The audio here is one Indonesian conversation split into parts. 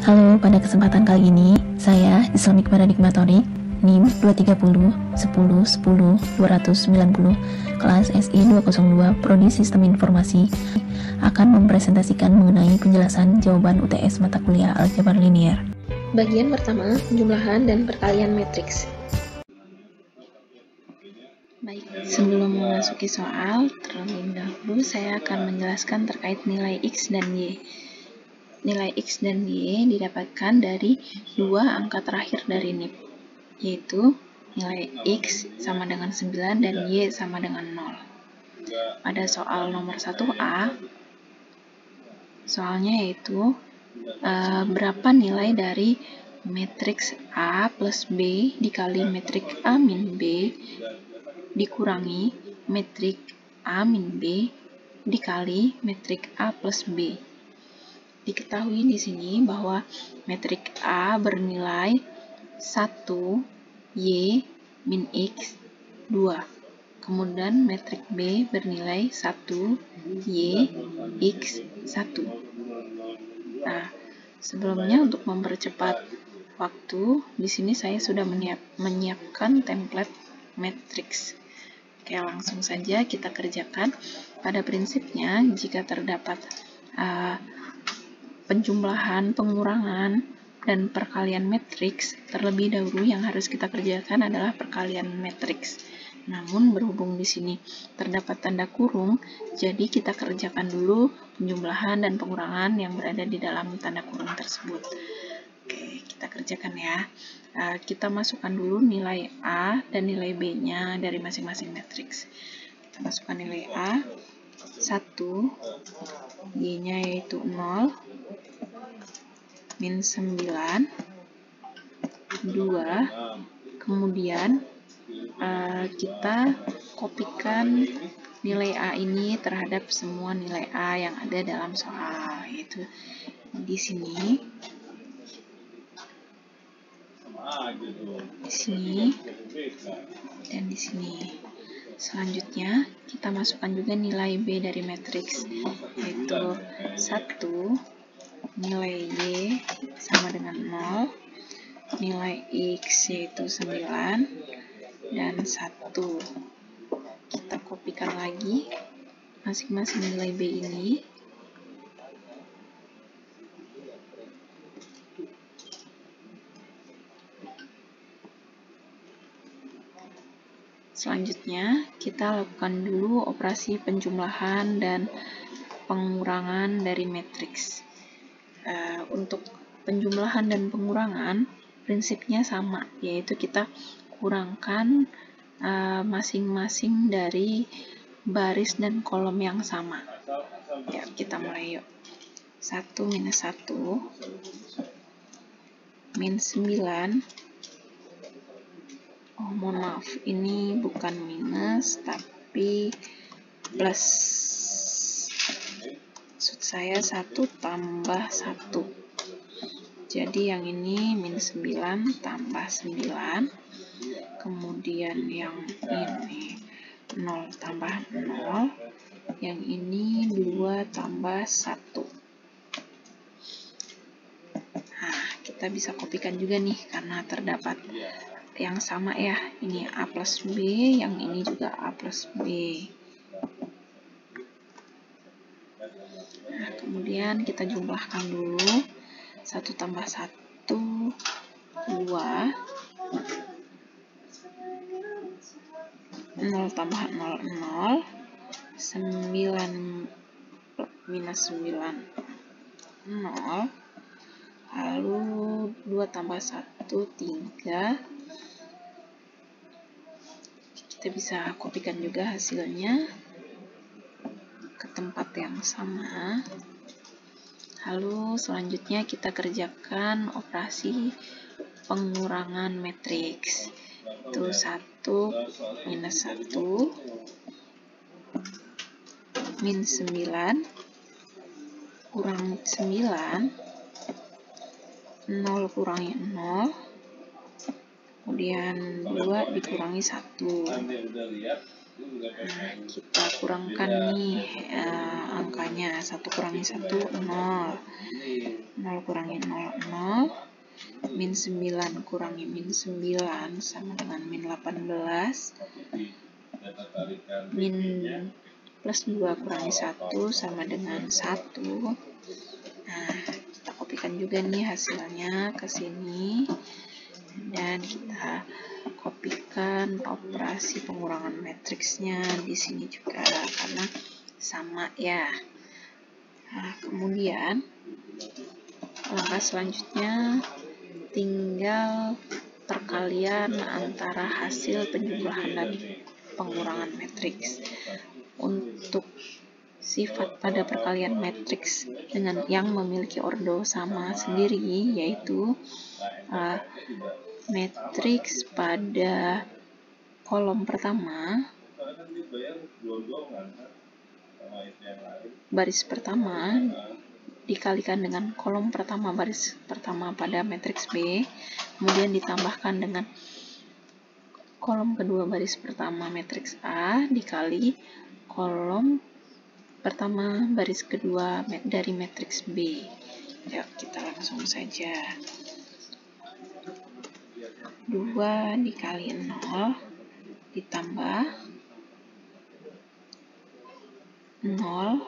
Halo, pada kesempatan kali ini, saya Islamic Paradigmatori, NIM 230 10 10 290, kelas SI 202, Prodi Sistem Informasi, akan mempresentasikan mengenai penjelasan jawaban UTS mata kuliah Aljabar Linier. Bagian pertama, penjumlahan dan perkalian matriks. Baik, sebelum memasuki soal, terlebih dahulu saya akan menjelaskan terkait nilai X dan Y. Nilai X dan Y didapatkan dari dua angka terakhir dari NIP, yaitu nilai X sama dengan 9 dan Y sama dengan 0. Pada soal nomor 1A, soalnya yaitu berapa nilai dari matriks A plus B dikali matriks A min B dikurangi matriks A min B dikali matriks A plus B. Diketahui di sini bahwa matriks A bernilai 1 Y min X 2. Kemudian matriks B bernilai 1 Y X 1. Nah, sebelumnya untuk mempercepat waktu, di sini saya sudah menyiapkan template matriks. Oke, langsung saja kita kerjakan. Pada prinsipnya, jika terdapat penjumlahan, pengurangan, dan perkalian matriks, terlebih dahulu yang harus kita kerjakan adalah perkalian matriks. Namun berhubung di sini terdapat tanda kurung, jadi kita kerjakan dulu penjumlahan dan pengurangan yang berada di dalam tanda kurung tersebut. Oke, kita kerjakan ya. Kita masukkan dulu nilai A dan nilai B-nya dari masing-masing matriks. Kita masukkan nilai A 1, Y-nya yaitu 0, min 9, 2, kemudian kita kopikan nilai A ini terhadap semua nilai A yang ada dalam soal, yaitu di sini, dan di sini. Selanjutnya, kita masukkan juga nilai B dari matriks, yaitu 1, nilai Y sama dengan 0, nilai X yaitu 9, dan 1. Kita kopikan lagi masing-masing nilai B ini. Selanjutnya, kita lakukan dulu operasi penjumlahan dan pengurangan dari matriks. Untuk penjumlahan dan pengurangan, prinsipnya sama, yaitu kita kurangkan masing-masing dari baris dan kolom yang sama. Ya, kita mulai yuk. 1 minus 1, min 9, oh mohon maaf, ini bukan minus tapi plus. Maksud saya 1 tambah 1. Jadi yang ini min 9 tambah 9. Kemudian yang ini 0 tambah 0. Yang ini 2 tambah 1. Nah, kita bisa kopikan juga nih karena terdapat yang sama ya. Ini A plus B, yang ini juga A plus B. Nah, kemudian kita jumlahkan dulu. 1 tambah 1, 2. 0 tambah 0, 0. 9 minus 9, 0. Lalu 2 tambah 1, 3. Kita bisa kopikan juga hasilnya ke tempat yang sama. Lalu selanjutnya kita kerjakan operasi pengurangan matriks. Itu 1 minus 1, min 9, kurang 9, 0 kurangi 0, kemudian 2 dikurangi 1. Nah, kita kurangkan nih angkanya. 1 kurangi 1, 0. 0 kurangi 0, 0. Min 9 kurangi min 9 sama dengan min 18. Min plus 2 kurangi 1 sama dengan 1. Nah, kita kopikan juga nih hasilnya ke sini. Dan kita kopikan operasi pengurangan matriksnya di sini juga karena sama ya. Nah, kemudian langkah selanjutnya tinggal perkalian antara hasil penjumlahan dan pengurangan matriks. Untuk sifat pada perkalian matriks dengan yang memiliki ordo sama sendiri, yaitu matriks pada kolom pertama, baris pertama dikalikan dengan kolom pertama baris pertama pada matriks B, kemudian ditambahkan dengan kolom kedua baris pertama matriks A dikali kolom pertama baris kedua dari matriks B. Ya, kita langsung saja. 2 dikali 0 ditambah 0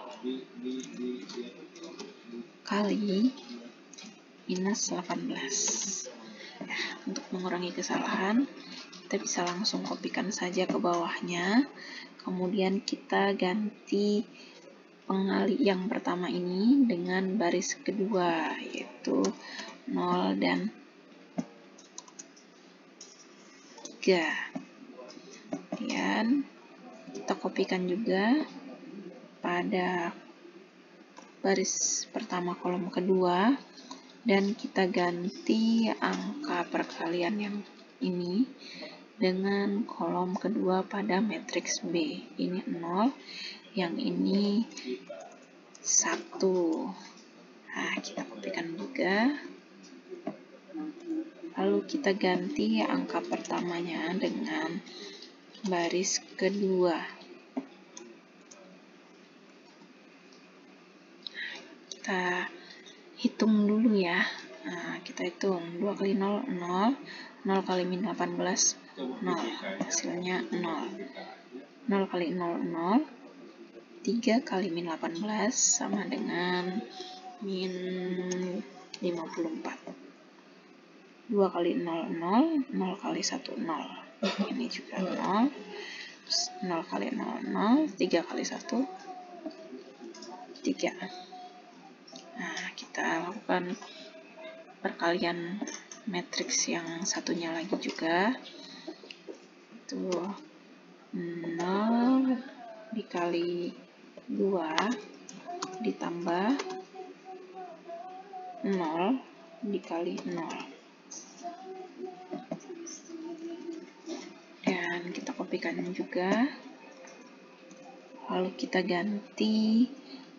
kali minus 18. Ya, untuk mengurangi kesalahan, kita bisa langsung kopikan saja ke bawahnya. Kemudian kita ganti pengali yang pertama ini dengan baris kedua, yaitu 0 dan 3. Kemudian kita kopikan juga pada baris pertama kolom kedua, dan kita ganti angka perkalian yang ini dengan kolom kedua pada matriks B. Ini 0, yang ini 1. Nah, kita kopikan juga. Lalu kita ganti angka pertamanya dengan baris kedua. Kita hitung dulu ya. Nah, kita hitung 2 kali 0, 0. 0 kali min 18, 0. Hasilnya 0. 0 kali 0, 0. 3 kali min 18 sama dengan min 54. 2 kali 0, 0. 0 kali 1, 0. Ini juga 0. 0 kali 0, 0. 3 kali 1, 3. Nah, kita lakukan perkalian matriks yang satunya lagi juga. Itu 0 dikali 2 ditambah 0 dikali 0. Dan kita kopikan juga. Lalu kita ganti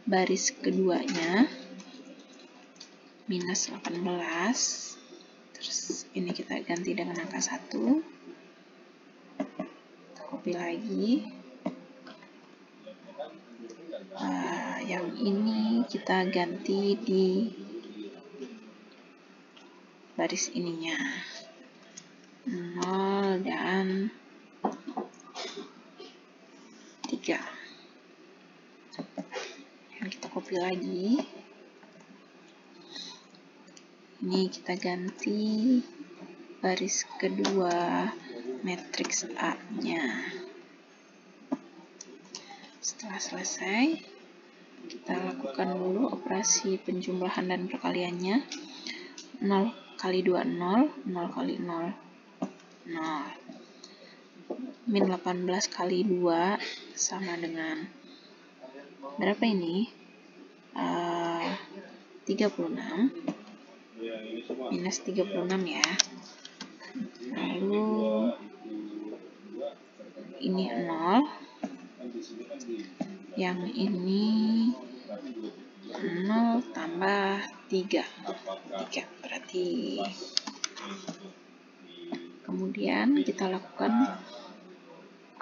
baris keduanya minus 18. Terus ini kita ganti dengan angka 1. Kita copy lagi. Yang ini kita ganti di baris ininya. 0 dan 3. Dan kita copy lagi. Ini kita ganti baris kedua matriks A-nya. Setelah selesai, kita lakukan dulu operasi penjumlahan dan perkaliannya. 0 kali 2, 0. 0 kali 0, 0. Min 18 kali 2 sama dengan berapa ini? 36. Minus 36 ya. Lalu ini 0. Yang ini 0 tambah 3. 3 berarti. Kemudian kita lakukan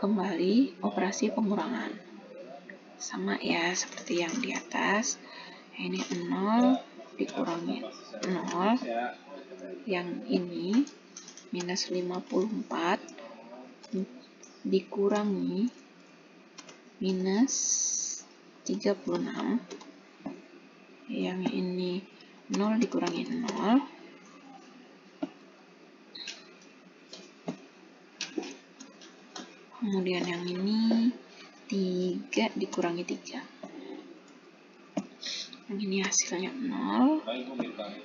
kembali operasi pengurangan. Sama ya, seperti yang di atas. Ini 0 dikurangi 0. Yang ini minus 54 dikurangi minus 36. Yang ini 0 dikurangi 0. Kemudian yang ini 3 dikurangi 3. Yang ini hasilnya 0.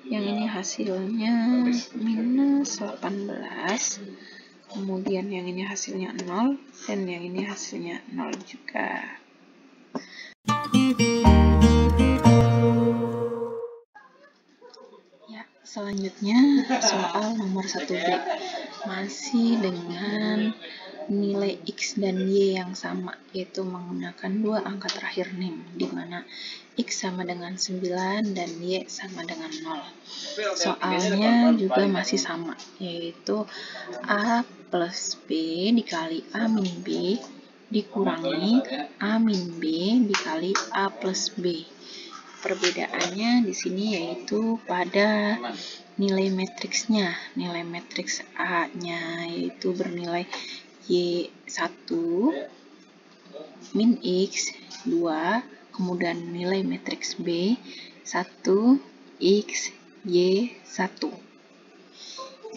Yang ini hasilnya minus 18. Kemudian yang ini hasilnya 0. Dan yang ini hasilnya 0 juga. Ya, selanjutnya soal nomor 1B. Masih dengan nilai X dan Y yang sama, yaitu menggunakan dua angka terakhir NIM, di mana X sama dengan 9 dan Y sama dengan 0. Soalnya juga masih sama, yaitu A plus B dikali A min B dikurangi A min B dikali A plus B. Perbedaannya di sini yaitu pada nilai matriksnya. Nilai matriks A-nya yaitu bernilai Y1 min X 2, kemudian nilai matriks B 1 X Y1.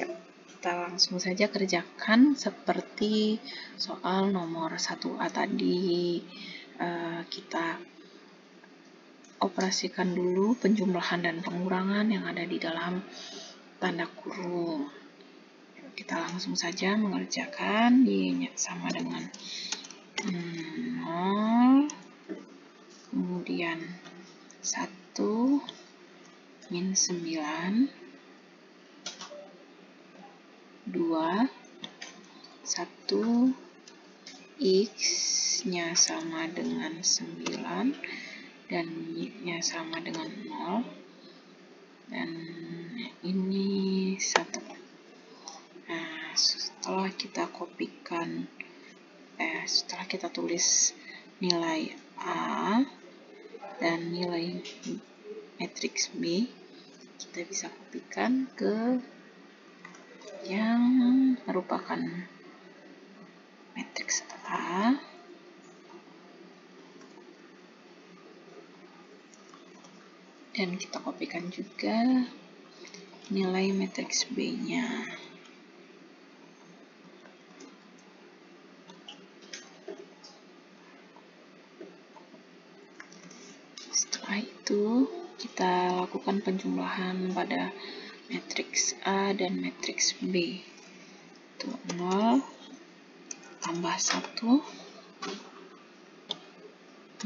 Ya, kita langsung saja kerjakan seperti soal nomor 1A tadi. Kita operasikan dulu penjumlahan dan pengurangan yang ada di dalam tanda kurung. Kita langsung saja mengerjakan. Y-nya sama dengan 0, kemudian 1 min 9, 2, 1 X-nya sama dengan 9 dan Y-nya sama dengan 0, dan ini 1. Nah, setelah kita tulis nilai A dan nilai matriks B, kita bisa kopikan ke yang merupakan matriks A dan kita kopikan juga nilai matriks B-nya. Setelah itu kita lakukan penjumlahan pada matriks A dan matriks B. Itu 0 tambah 1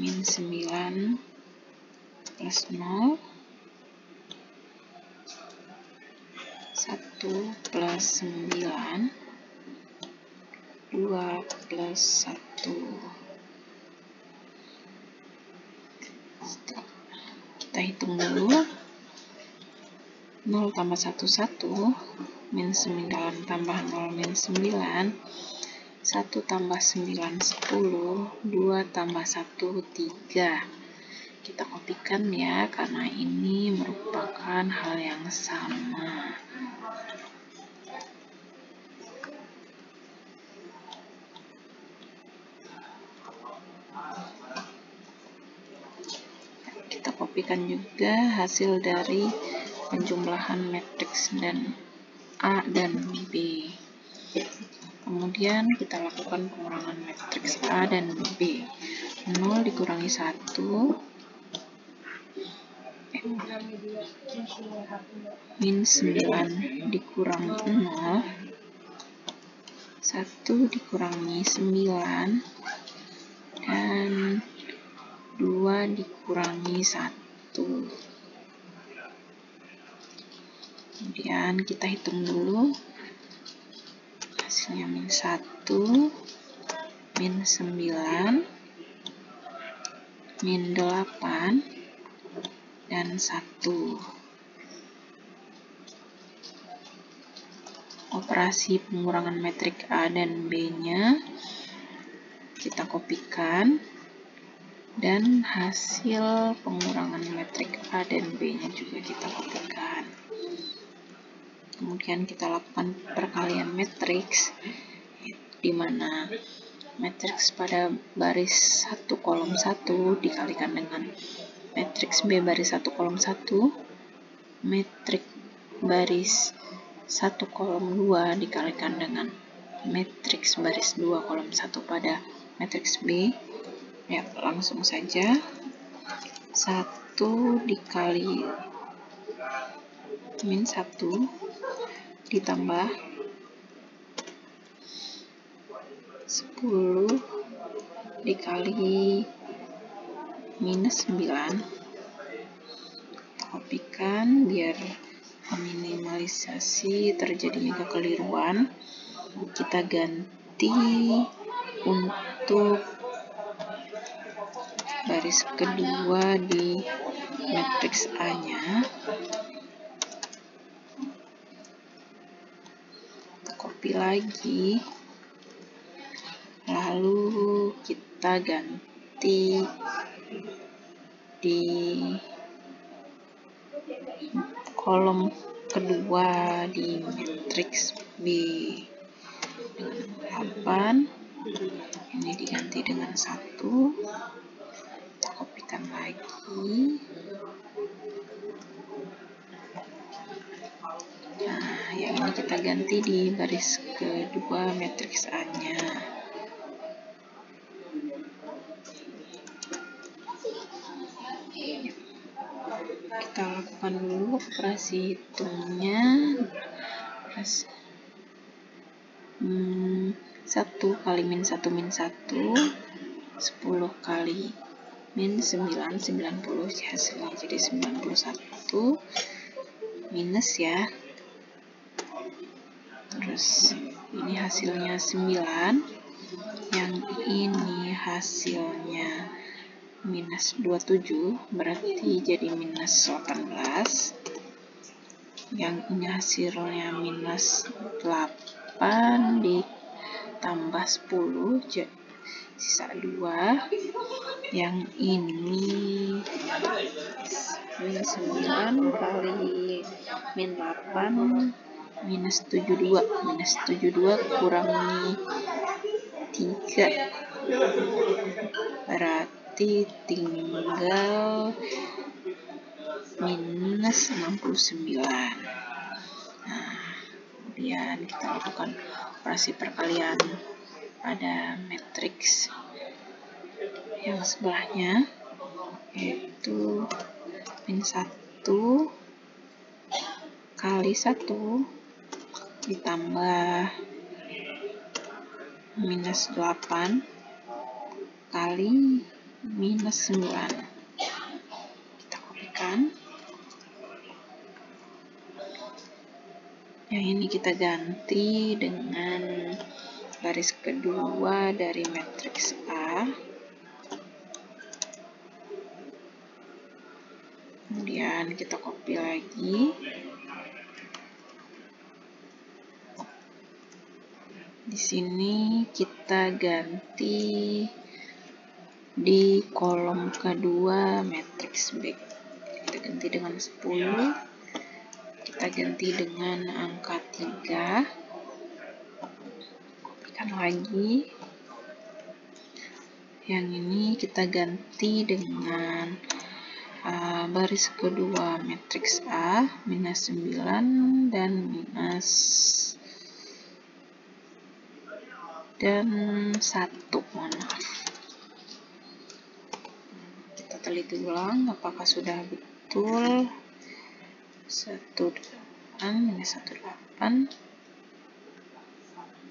min 9 plus 0, 1 plus 9, 2 plus 1. Kita hitung dulu. 0 tambah 1, 1, min 9 tambah 0, min 9, 1 tambah 9, 10, 2 tambah 1, 3. Kita kopikan ya, karena ini merupakan hal yang sama. Kita kopikan juga hasil dari penjumlahan matriks dan A dan B. Kemudian kita lakukan pengurangan matriks A dan B. 0 dikurangi 1, min 9 dikurangi 0, 1 dikurangi 9, dan 2 dikurangi 1. Kemudian kita hitung dulu. Hasilnya min 1, min 9, min 8, dan 1. Operasi pengurangan metrik A dan B-nya kita kopikan, dan hasil pengurangan metrik A dan B nya juga kita kopikan. Kemudian kita lakukan perkalian matriks, di mana matriks pada baris 1 kolom 1 dikalikan dengan matriks B baris 1 kolom 1, matriks baris 1 kolom 2 dikalikan dengan matriks baris 2 kolom 1 pada matriks B. Ya, langsung saja 1 dikali min 1 ditambah 10 dikali minus 9. Kopikan biar meminimalisasi terjadinya kekeliruan. Kita ganti untuk baris kedua di matriks A-nya. Copy lagi, lalu kita ganti di kolom kedua di matriks B dengan 8, ini diganti dengan 1, kita kopikan lagi. Nah, yang ini kita ganti di baris kedua matriks A-nya. Kita lakukan dulu operasi hitungnya. 1 kali min 1 min 1, 10 kali min 9, 90 hasilnya jadi 91 minus ya. Terus ini hasilnya 9, yang ini hasilnya minus 27, berarti jadi minus 18. Yang ini hasilnya minus 8 ditambah 10, jadi sisa 2. Yang ini min 9 kali min 8 minus 72. Minus 72 kurangi 3, berarti tinggal minus 69. Nah, kemudian kita lakukan operasi perkalian pada matriks yang sebelahnya, yaitu min 1 kali 1 ditambah minus 8 kali minus 9. Kita kopikan. Yang ini kita ganti dengan baris kedua dari matriks A. Kemudian kita copy lagi. Di sini kita ganti di kolom kedua matriks B. Kita ganti dengan 10. Kita ganti dengan angka 3. Kopikan lagi. Yang ini kita ganti dengan baris kedua matriks A, minus 9 dan minus dan 1, mohon maaf. Kita teliti ulang apakah sudah betul. 18 minus 18,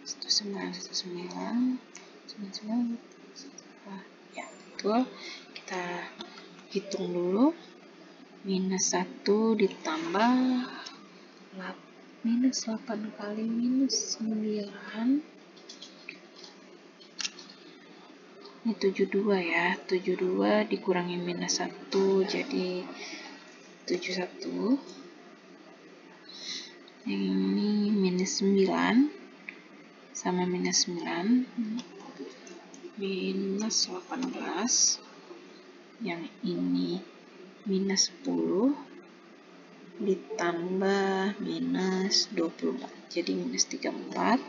19, 19, ya betul. Kita hitung dulu. Minus 1 ditambah minus 8 kali minus 9, ini 72 ya, 72 dikurangi minus 1 jadi 71. Yang ini minus 9 sama minus 9, minus 18, yang ini minus 10, ditambah minus 24, jadi minus 34.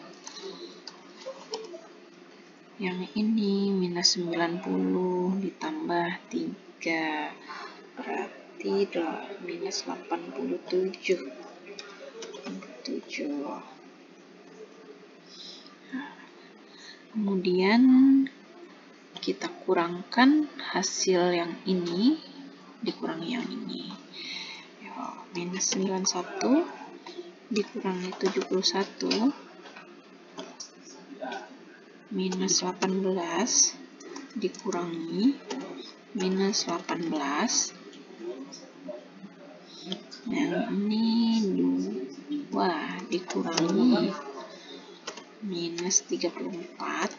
Yang ini minus 90 ditambah 3, berarti minus 87. Kemudian kita kurangkan hasil yang ini dikurangi yang ini. Minus 91 dikurangi 71, minus 18 dikurangi minus 18, yang ini 2 dikurangi minus 34,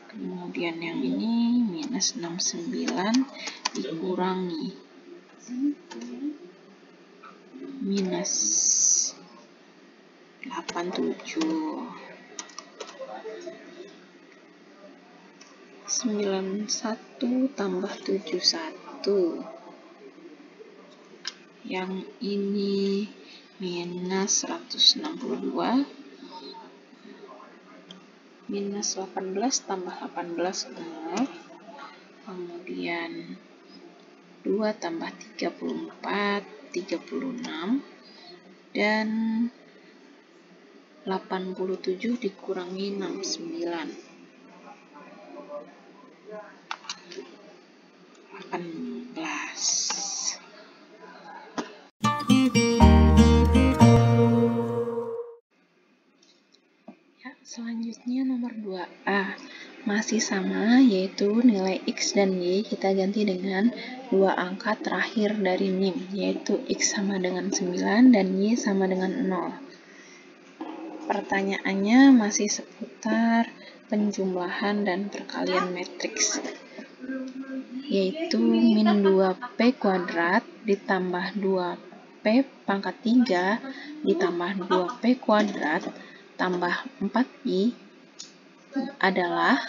kemudian yang ini minus 69 dikurangi minus 87, 91 tambah 71, yang ini minus 162, minus 18 tambah 18 0, kemudian 2 tambah 34 36, dan 87 dikurangi 69, 18. Selanjutnya nomor 2A, masih sama, yaitu nilai X dan Y kita ganti dengan dua angka terakhir dari NIM, yaitu X sama dengan 9 dan Y sama dengan 0. Pertanyaannya masih seputar penjumlahan dan perkalian matriks, yaitu min 2P kuadrat ditambah 2P pangkat 3 ditambah 2P kuadrat tambah 4i adalah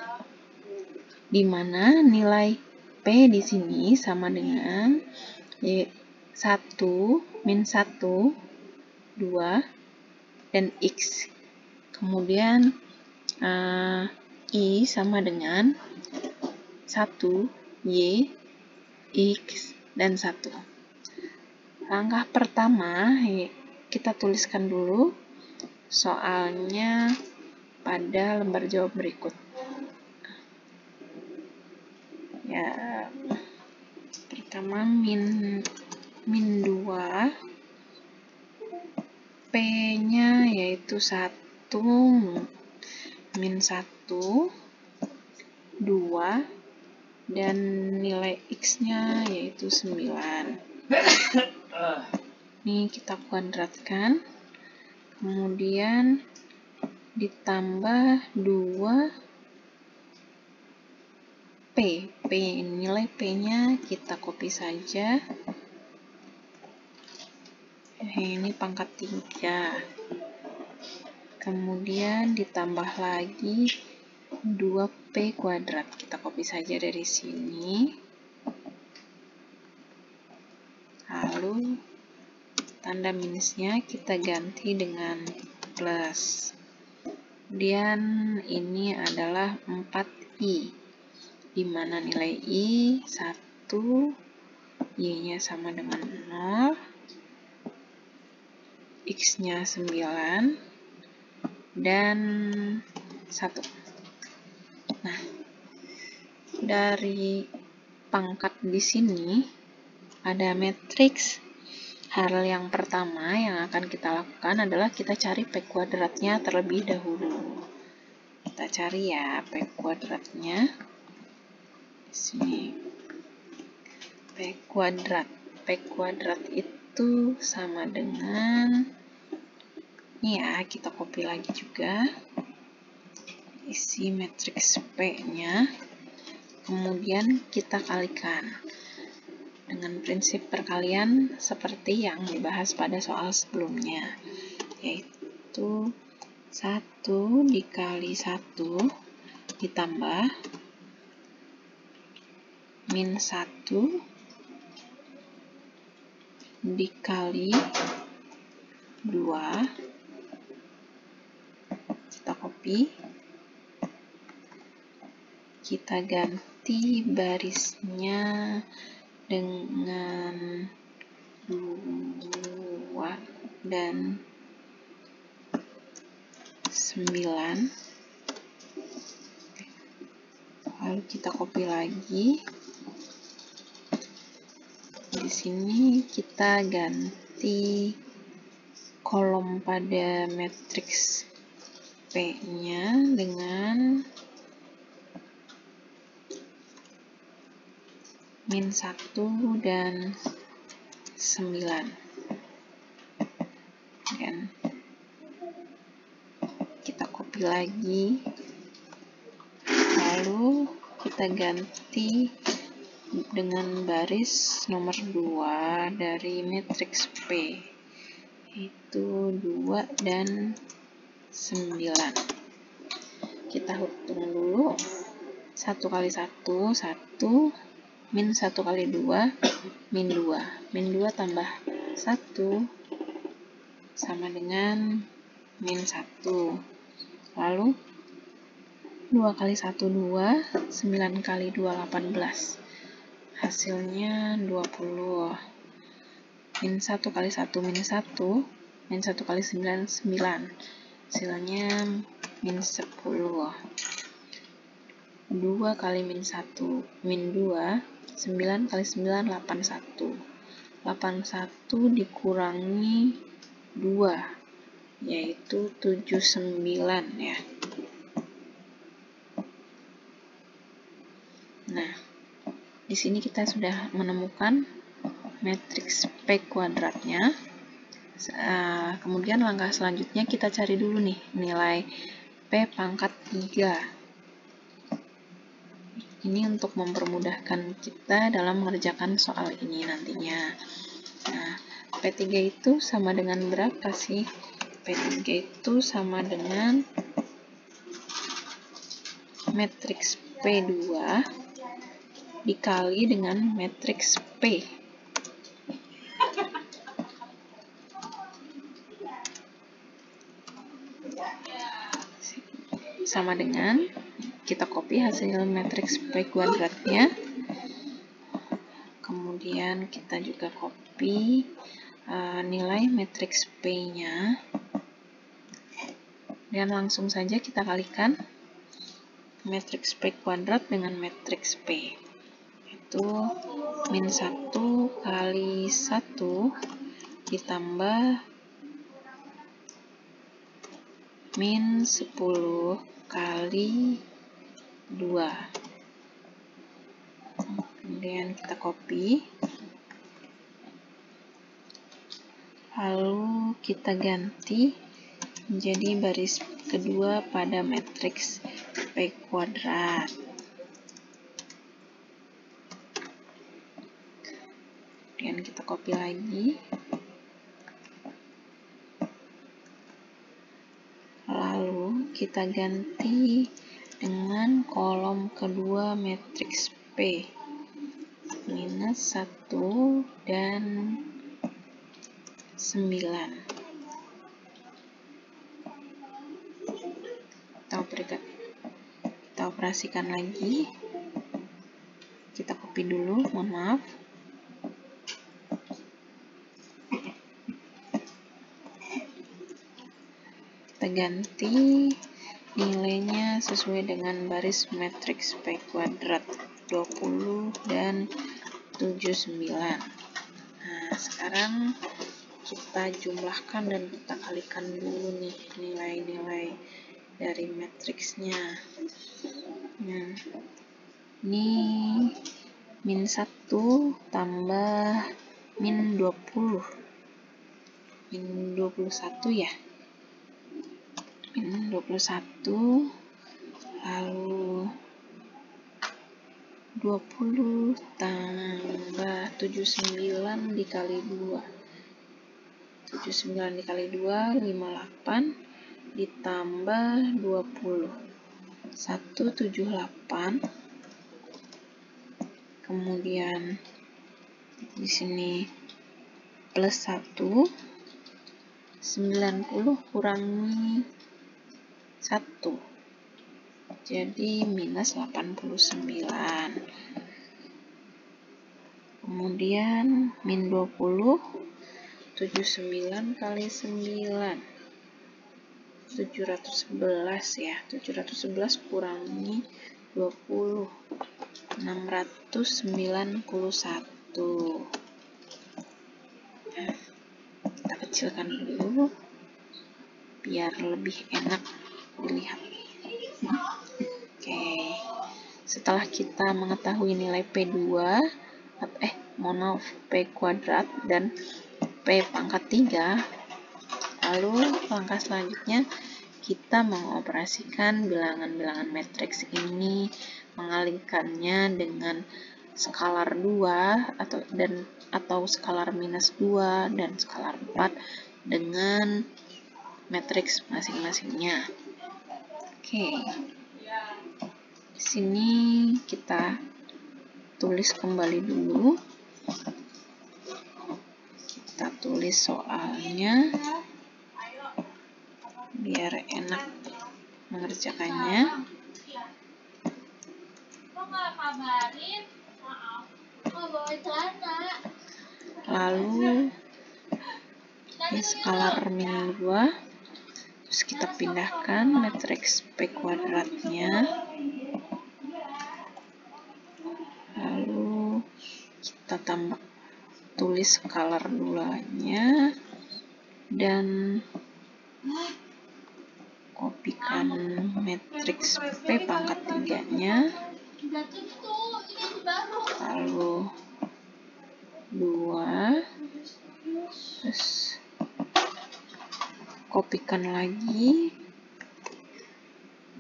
di mana nilai P di sini sama dengan 1, min 1, 2, dan X. Kemudian I sama dengan 1, Y, X, dan 1. Langkah pertama, kita tuliskan dulu soalnya pada lembar jawab berikut. Ya, pertama min 2, P-nya yaitu 1, min 1, 2, dan nilai X-nya yaitu 9. Ini kita kuadratkan, kemudian ditambah 2P. Nilai P-nya kita copy saja. Ini pangkat 3. Kemudian ditambah lagi 2P kuadrat. Kita copy saja dari sini. Lalu tanda minusnya kita ganti dengan plus. Kemudian ini adalah 4i, di mana nilai i 1, y-nya sama dengan 0, x-nya 9, dan 1. Nah, dari pangkat di sini ada matriks. Hal yang pertama yang akan kita lakukan adalah kita cari P kuadratnya terlebih dahulu. Kita cari ya P kuadratnya. Di sini. P kuadrat. P kuadrat itu sama dengan, ini ya, kita copy lagi juga. Isi matriks P-nya. Kemudian kita kalikan dengan prinsip perkalian seperti yang dibahas pada soal sebelumnya, yaitu 1 dikali 1 ditambah min 1 dikali 2, kita copy, kita ganti barisnya dengan 2 dan 9, lalu kita copy lagi. Di sini kita ganti kolom pada matriks P-nya dengan min 1 dan 9. Dan kita copy lagi, lalu kita ganti dengan baris nomor 2 dari matriks P, itu 2 dan 9. Kita hitung dulu, 1 kali 1, 1, min 1 kali 2, min 2. Min 2 tambah 1 sama dengan min 1. Lalu 2 kali 1, 2, 9 kali 2, 18. Hasilnya 20. Min 1 kali 1, min 1. Min 1 kali 9, 9. Hasilnya min 10. 2 kali min 1, min 2. 9 kali 9, 81. 81 dikurangi 2, yaitu 79 ya. Nah, di sini kita sudah menemukan matriks P kuadratnya. Kemudian langkah selanjutnya kita cari dulu nih nilai P pangkat 3. Ini untuk mempermudahkan kita dalam mengerjakan soal ini nantinya. Nah, P3 itu sama dengan berapa sih? P3 itu sama dengan matriks P2 dikali dengan matriks P. Sama dengan, kita copy hasil matriks P kuadratnya. Kemudian kita juga copy nilai matriks P-nya. Dan langsung saja kita kalikan matriks P kuadrat dengan matriks P. Itu min 1 kali 1 ditambah min 10 kali 2. Kemudian kita copy, lalu kita ganti menjadi baris kedua pada matriks P kuadrat. Kemudian kita copy lagi, lalu kita ganti dengan kolom kedua matriks P, minus 1 dan 9. Kita operasikan lagi. Kita copy dulu, mohon maaf. Kita ganti nilainya sesuai dengan baris matriks P kuadrat 20 dan 79. Nah, sekarang kita jumlahkan dan kita kalikan dulu nih nilai-nilai dari matriksnya. Nah, ini min 1 tambah min 20. Min 21 ya. Min 21, lalu 20 tambah 79 dikali 2. 79 dikali 2, 58, ditambah 20. 178, kemudian di sini plus 1, 90 kurangi 1, jadi minus 89. Kemudian min 20, 79 kali 9, 711 ya, 711 kurangi 20, 691. Nah, kita kecilkan dulu biar lebih enak dilihat. Oke, setelah kita mengetahui nilai P2, P kuadrat dan P pangkat 3, lalu langkah selanjutnya kita mengoperasikan bilangan-bilangan matriks ini, mengalihkannya dengan skalar 2 atau skalar minus 2 dan skalar 4 dengan matriks masing-masingnya. Oke. Di sini kita tulis kembali dulu. Kita tulis soalnya biar enak mengerjakannya. Lalu ini skalar min 2, terus kita pindahkan matriks P kuadratnya, lalu kita tulis skalar 2-nya dan kopikan matriks P pangkat 3-nya, lalu 2, terus kopikan lagi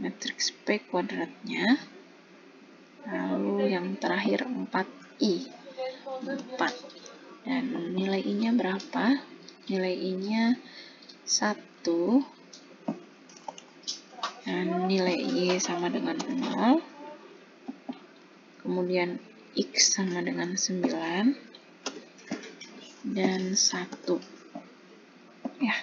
matriks P kuadratnya, lalu yang terakhir 4i, 4, dan nilai I-nya berapa? Nilai I-nya 1, dan nilai Y sama dengan 0, kemudian X sama dengan 9, dan 1. Ya,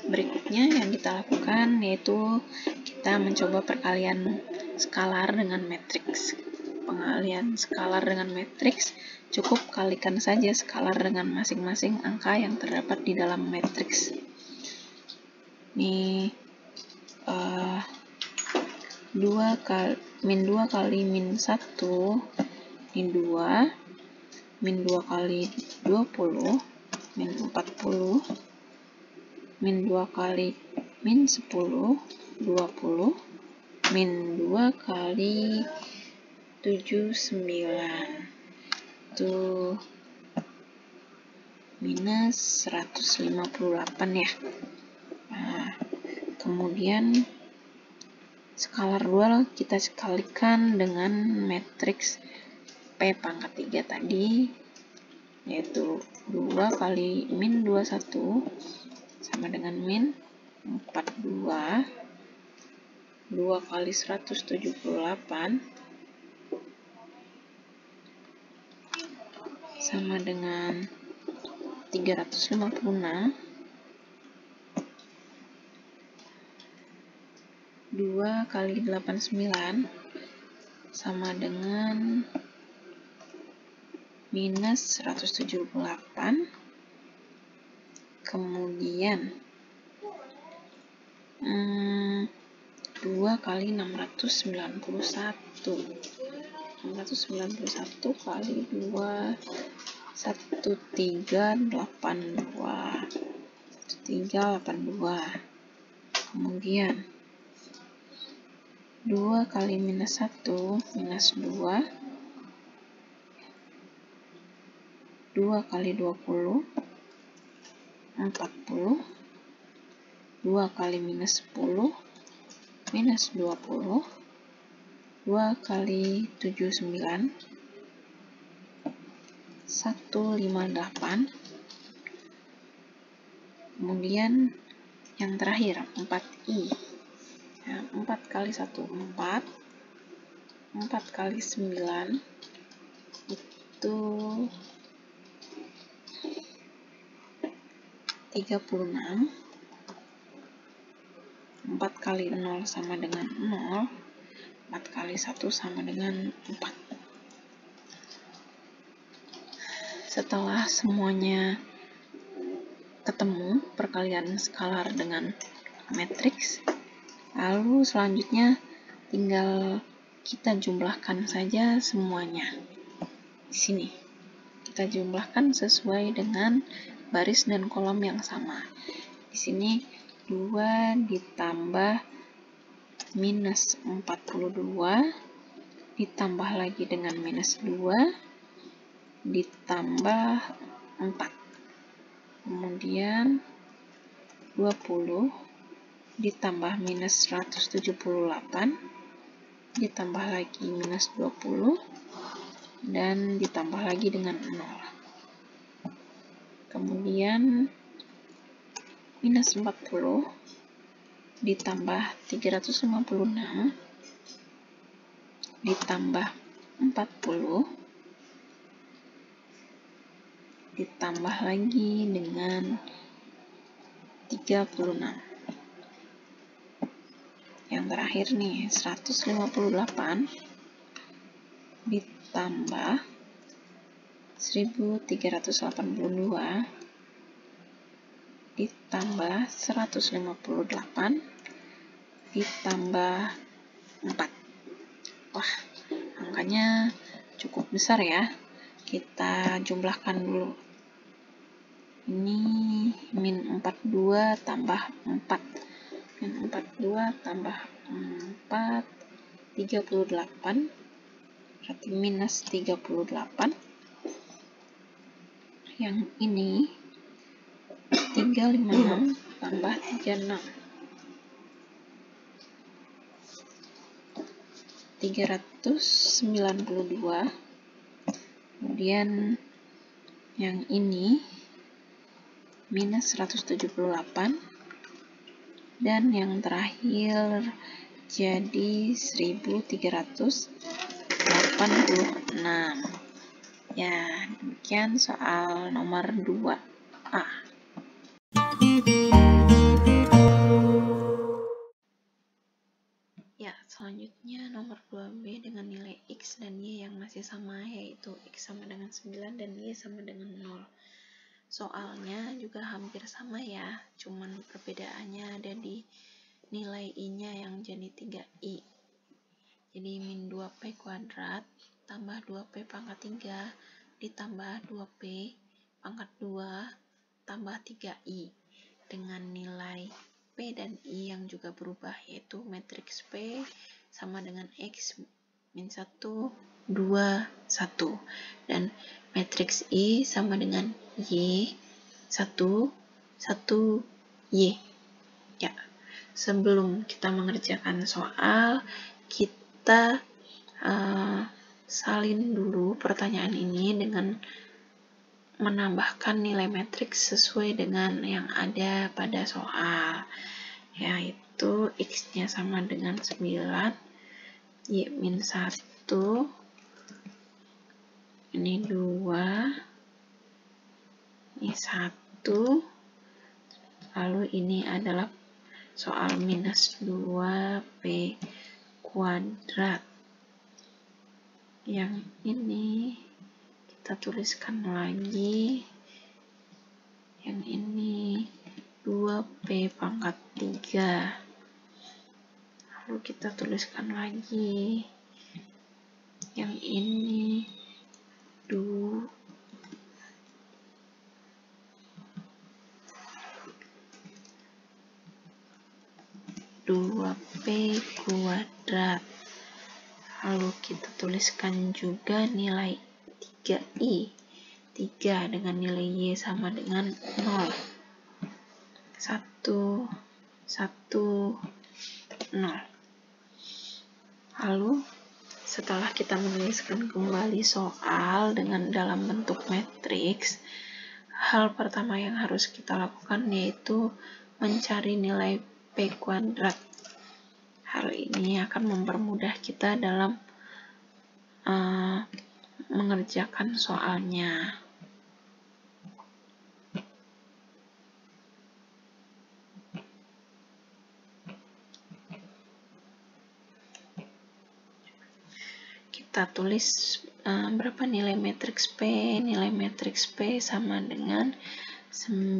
berikutnya yang kita lakukan yaitu kita mencoba perkalian skalar dengan matriks. Pengalihan skalar dengan matriks, cukup kalikan saja skalar dengan masing-masing angka yang terdapat di dalam matriks. Ini min 2 kali min 1, ini 2, min 2 kali 20, min 40, min 2 kali min 10, 20, min 2 kali 79, itu minus 158 ya. Nah, kemudian skalar 2 kita kalikan dengan matriks P pangkat 3 tadi, yaitu 2 kali min 21 sama dengan min 42, 2 kali 178 sama dengan 356, 2 kali 89 sama dengan minus 178, kemudian 2 kali 691 kali 2, 1382, kemudian 2 kali minus 1, minus 2, 2 kali 20, 40, 2 kali minus 10, minus 20, 2 kali 79, 158, kemudian yang terakhir 4i. Ya, 4 kali 1, 4. 4 kali 9 itu 36. 4 kali 0 sama dengan 0. 4 kali 1 sama dengan 4. Setelah semuanya ketemu perkalian skalar dengan matriks, lalu selanjutnya tinggal kita jumlahkan saja semuanya. Di sini kita jumlahkan sesuai dengan baris dan kolom yang sama. Di sini 2 ditambah minus 42 ditambah lagi dengan minus 2 ditambah 4. Kemudian 20 ditambah minus 178 ditambah lagi minus 20 dan ditambah lagi dengan 0. Kemudian minus 40 ditambah 356 ditambah 40 ditambah lagi dengan 36. Yang terakhir nih, 158 ditambah 1382 ditambah 158 ditambah 4. Wah, angkanya cukup besar ya. Kita jumlahkan dulu. Ini min 42 tambah 4. Min 42 tambah 4, 38. Berarti minus 38. Yang ini 356 tambah 36. 392. Kemudian yang ini minus 178 dan yang terakhir jadi 1386. Ya, demikian soal nomor 2A. Ya, selanjutnya nomor 2B dengan nilai X dan Y yang masih sama, yaitu X sama dengan 9 dan Y sama dengan 0. Soalnya juga hampir sama ya, cuman perbedaannya ada di nilai I-nya yang jadi 3I. Jadi min 2P kuadrat tambah 2P pangkat 3 ditambah 2P pangkat 2 tambah 3I dengan nilai P dan I yang juga berubah, yaitu matriks P sama dengan X min 1, 2, 1 dan matriks I sama dengan Y 1, 1, Y. Ya, sebelum kita mengerjakan soal, kita salin dulu pertanyaan ini dengan menambahkan nilai matriks sesuai dengan yang ada pada soal, yaitu X-nya sama dengan 9, Y min 1, ini 2, ini 1, lalu ini adalah soal minus 2P kuadrat. Yang ini kita tuliskan lagi, yang ini 2P pangkat 3, lalu kita tuliskan lagi, yang ini 2P kuadrat. Lalu kita tuliskan juga nilai 3I. 3 dengan nilai Y sama dengan 0. 1, 1, 0. Lalu setelah kita menuliskan kembali soal dengan dalam bentuk matriks, hal pertama yang harus kita lakukan yaitu mencari nilai P kuadrat. Hal ini akan mempermudah kita dalam mengerjakan soalnya. Kita tulis berapa nilai matriks P. Nilai matriks P sama dengan 9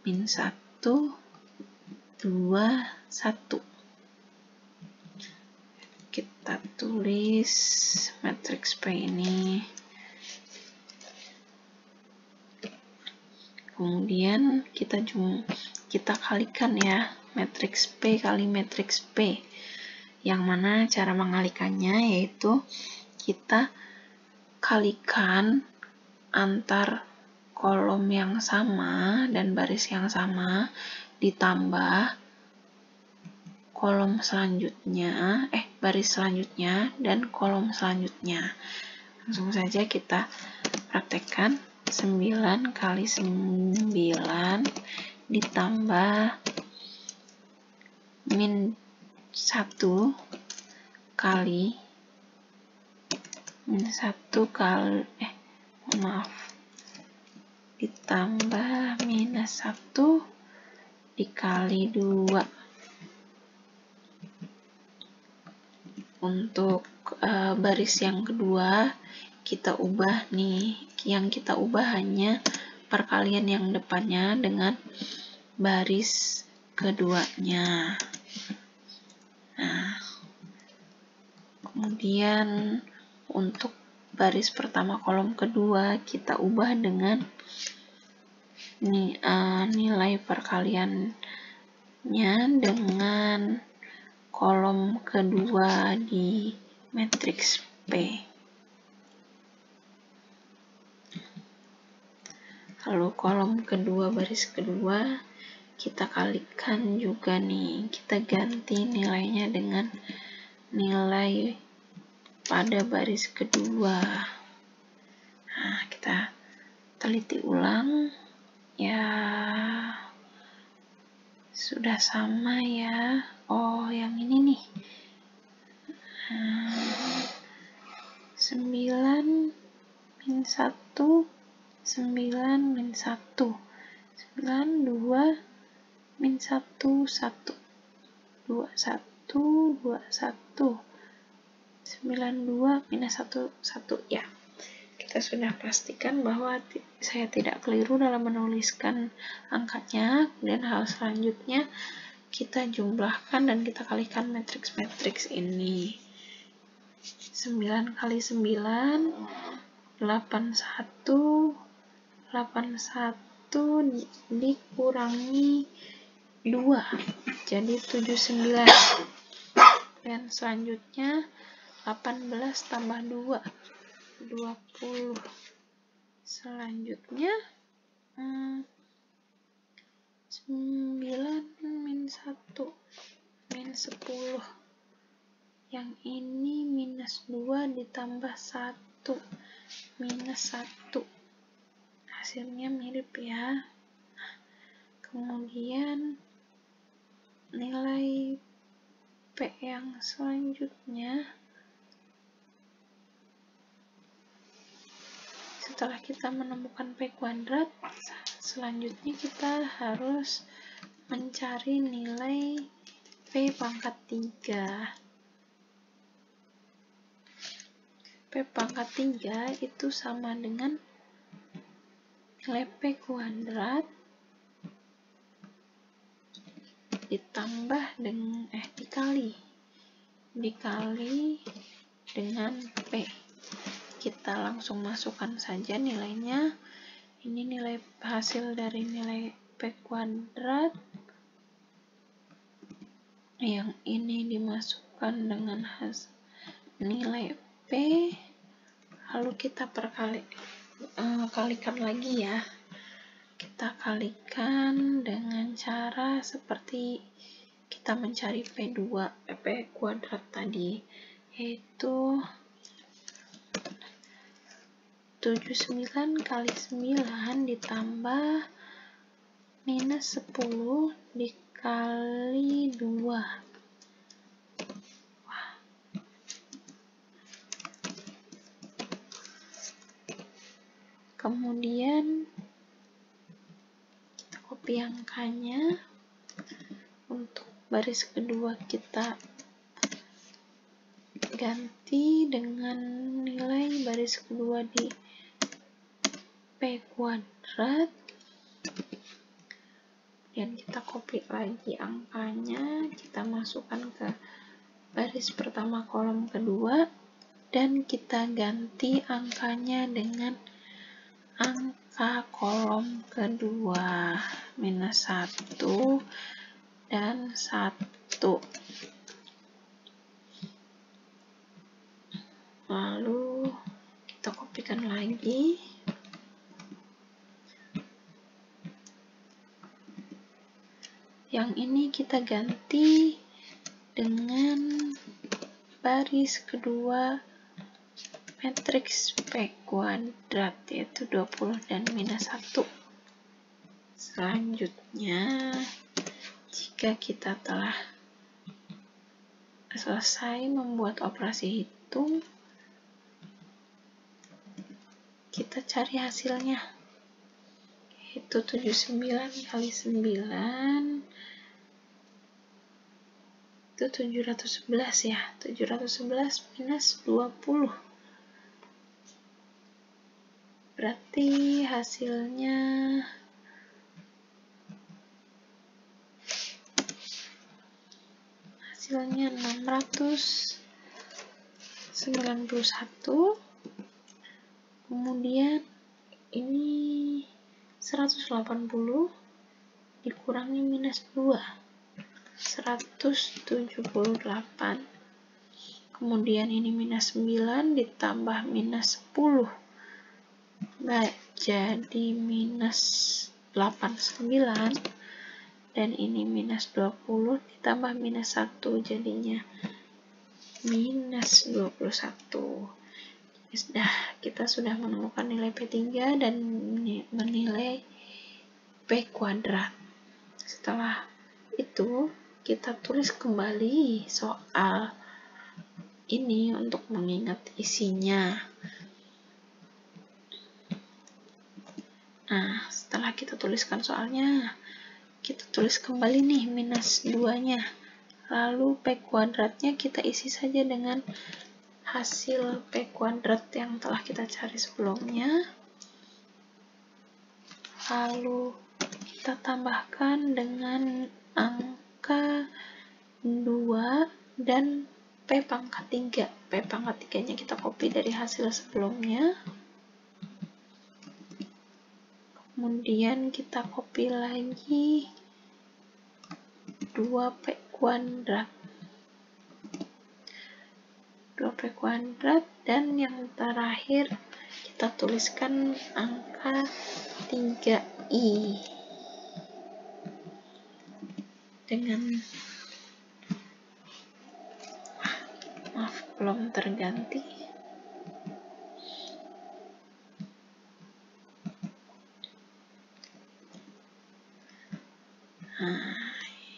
min 1, 2, 1. Kita tulis matriks P ini. Kemudian kita kalikan ya, matriks P kali matriks P. Yang mana cara mengalikannya yaitu kita kalikan antar kolom yang sama dan baris yang sama ditambah kolom selanjutnya, baris selanjutnya dan kolom selanjutnya. Langsung saja kita praktekkan. 9 kali 9 ditambah min 1 kali ditambah minus 1 dikali 2. Untuk baris yang kedua kita ubah nih, yang kita ubah hanya perkalian yang depannya dengan baris keduanya. Nah, kemudian untuk baris pertama kolom kedua kita ubah dengan nilai perkaliannya dengan kolom kedua di matriks P. Lalu kolom kedua baris kedua kita kalikan juga nih, kita ganti nilainya dengan nilai pada baris kedua. Nah, kita teliti ulang ya, sudah sama ya. Oh, yang ini nih 9 min 1, 9 min 1, 9, 2 min 1, 1, 2, 1, 2, 1, 92 minus 1, 1. Ya, kita sudah pastikan bahwa saya tidak keliru dalam menuliskan angkanya. Dan hal selanjutnya kita jumlahkan dan kita kalikan matriks-matriks ini. 9 kali 9, 81, 81 dikurangi 2, jadi 79. Dan selanjutnya 18 tambah 2, 20. Selanjutnya 9 min 1, min 10. Yang ini minus 2 ditambah 1, minus 1. Hasilnya mirip ya. Kemudian nilai P yang selanjutnya, setelah kita menemukan P kuadrat, selanjutnya kita harus mencari nilai P pangkat 3. P pangkat 3 itu sama dengan nilai P kuadrat ditambah dengan dikali dengan P. Kita langsung masukkan saja nilainya. Ini nilai hasil dari nilai P kuadrat. Yang ini dimasukkan dengan hasil nilai P. Lalu kita kalikan lagi ya. Kita kalikan dengan cara seperti kita mencari P kuadrat tadi, yaitu 79 kali 9 ditambah minus 10 dikali 2. Kemudian kita copy angkanya. Untuk baris kedua kita ganti dengan nilai baris kedua di P kuadrat. Dan kita copy lagi angkanya, kita masukkan ke baris pertama kolom kedua, dan kita ganti angkanya dengan angka kolom kedua, -1 dan 1. Lalu kita kopikan lagi. Yang ini kita ganti dengan baris kedua matriks P kuadrat, yaitu 20 dan -1. Selanjutnya, jika kita telah selesai membuat operasi hitung, kita cari hasilnya, yaitu 79 kali 9 itu 711 ya, 711 minus 20. Berarti hasilnya hasilnya 691. Kemudian ini 180 dikurangi -2, 178. Kemudian ini -9 ditambah -10, baik, jadi -89. Dan ini -20 ditambah -1, jadinya -21. Kita sudah menemukan nilai P3 dan menilai P kuadrat. Setelah itu, kita tulis kembali soal ini untuk mengingat isinya. Nah, setelah kita tuliskan soalnya, kita tulis kembali nih -2-nya. Lalu P kuadratnya kita isi saja dengan hasil P kuadrat yang telah kita cari sebelumnya. Lalu kita tambahkan dengan angka 2 dan P pangkat 3. P pangkat 3-nya kita copy dari hasil sebelumnya. Kemudian kita copy lagi 2P kuadrat. 2P kuadrat, dan yang terakhir kita tuliskan angka 3i dengan belum terganti. Nah,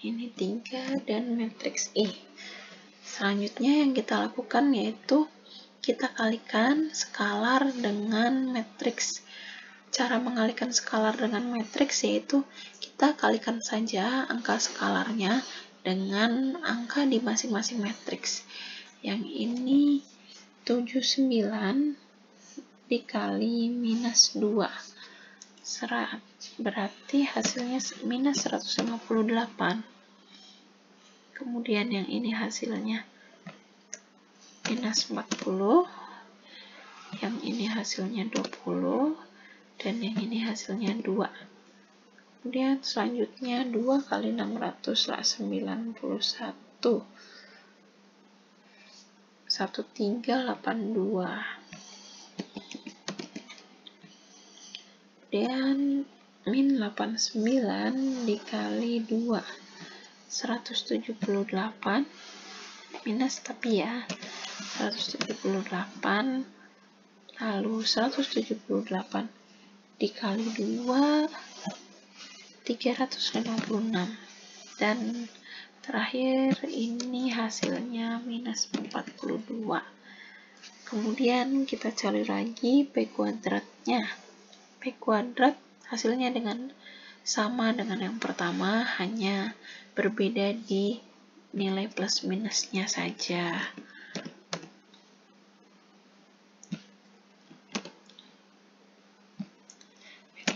ini 3 dan matriks I. Selanjutnya yang kita lakukan yaitu kita kalikan skalar dengan matriks. Cara mengalikan skalar dengan matriks yaitu kita kalikan saja angka skalarnya dengan angka di masing-masing matriks. Yang ini 79 dikali -2. Berarti hasilnya -158. Kemudian yang ini hasilnya -40, yang ini hasilnya 20, dan yang ini hasilnya 2. Kemudian selanjutnya 2 kali 600 lah 91. 1382. Kemudian -89 dikali 2, 178, minus tapi ya, 178, lalu 178 dikali 2, 356, dan terakhir ini hasilnya -42. Kemudian kita cari lagi P kuadratnya. P kuadrat hasilnya sama dengan yang pertama, hanya berbeda di nilai plus minusnya saja.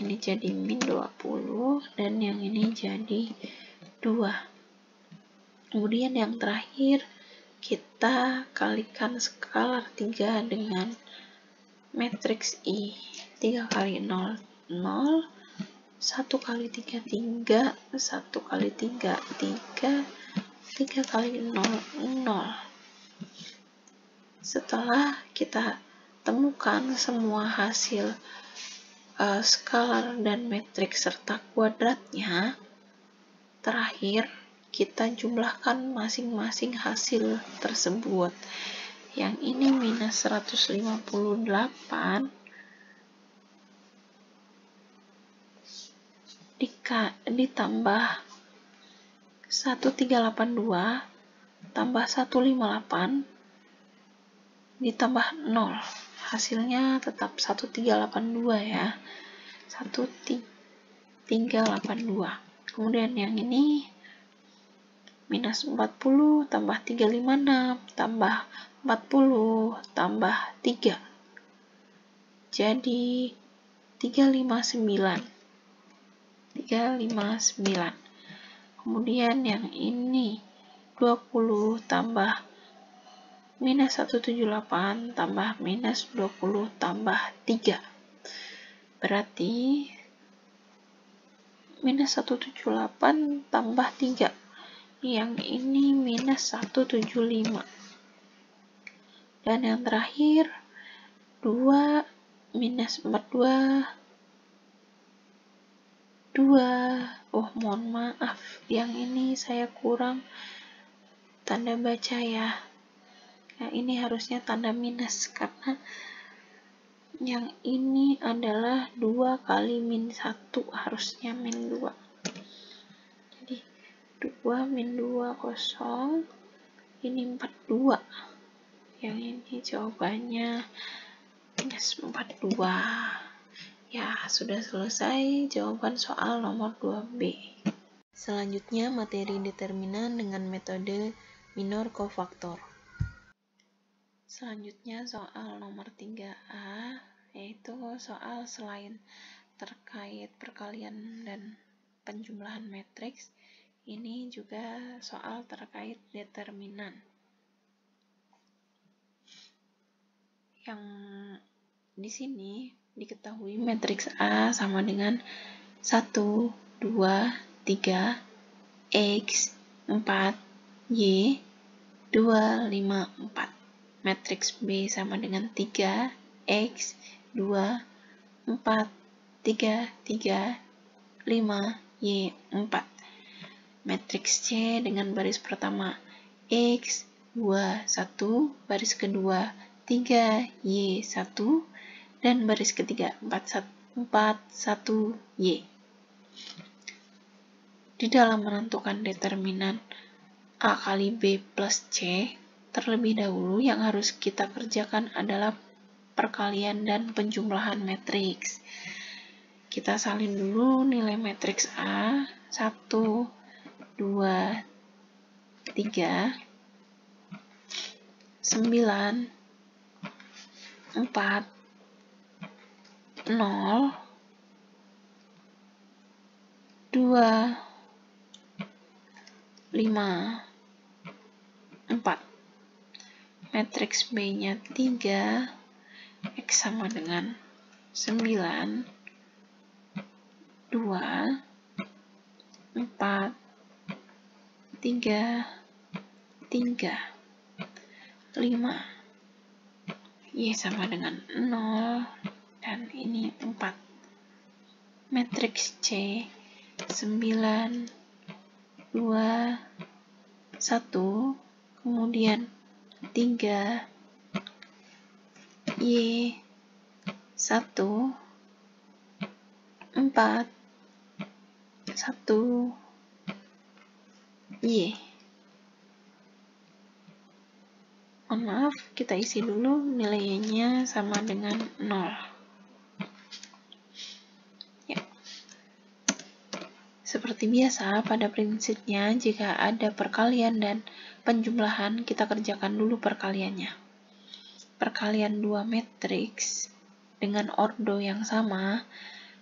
Ini jadi min 20 dan yang ini jadi 2. Kemudian yang terakhir kita kalikan skalar 3 dengan matriks I. 3 kali 0, 0, 1 kali 3, 3, 1 kali 3, 3, 3 kali 0, 0. Setelah kita temukan semua hasil skalar dan matriks serta kuadratnya, terakhir kita jumlahkan masing-masing hasil tersebut. Yang ini minus 158 ditambah 1382 tambah 158 ditambah 0. Hasilnya tetap 1382 ya. 1382. Kemudian yang ini minus 40 tambah 356 tambah 40 tambah 3. Jadi 359. Kemudian yang ini 20 tambah minus 178 tambah minus 20 tambah 3. Berarti minus 178 tambah 3. Yang ini minus 175. Dan yang terakhir 2 minus 42 2. Oh, mohon maaf, yang ini saya kurang tanda baca ya. Nah, ini harusnya tanda minus karena yang ini adalah 2 kali min 1, harusnya min 2. Jadi 2 min 2 kosong, ini 42. Yang ini jawabannya minus 42. Ya, sudah selesai jawaban soal nomor 2B. Selanjutnya materi determinan dengan metode minor kofaktor. Selanjutnya soal nomor 3A, yaitu soal selain terkait perkalian dan penjumlahan matriks, ini juga soal terkait determinan. Yang di sini diketahui matriks A sama dengan 1, 2, 3, X, 4, Y, 2, 5, 4. Matriks B sama dengan 3, X, 2, 4, 3, 3, 5, Y, 4. Matriks C dengan baris pertama X, 2, 1, baris kedua 3, Y, 1, dan baris ketiga 4, 1, Y. Di dalam menentukan determinan A kali B plus C, terlebih dahulu yang harus kita kerjakan adalah perkalian dan penjumlahan matriks. Kita salin dulu nilai matriks A, 1, 2, 3, 9, 4, 0, 2, 5, 4. Matriks B-nya 3, X sama dengan 9, 2, 4, 3, 3, 5. Y sama dengan 0, dan ini 4. Matriks C 9, 2, 1, kemudian 3, Y, 1, 4, 1, Y. Mohon maaf, kita isi dulu nilainya sama dengan 0. Seperti biasa, pada prinsipnya jika ada perkalian dan penjumlahan, kita kerjakan dulu perkaliannya. Perkalian dua matriks dengan ordo yang sama,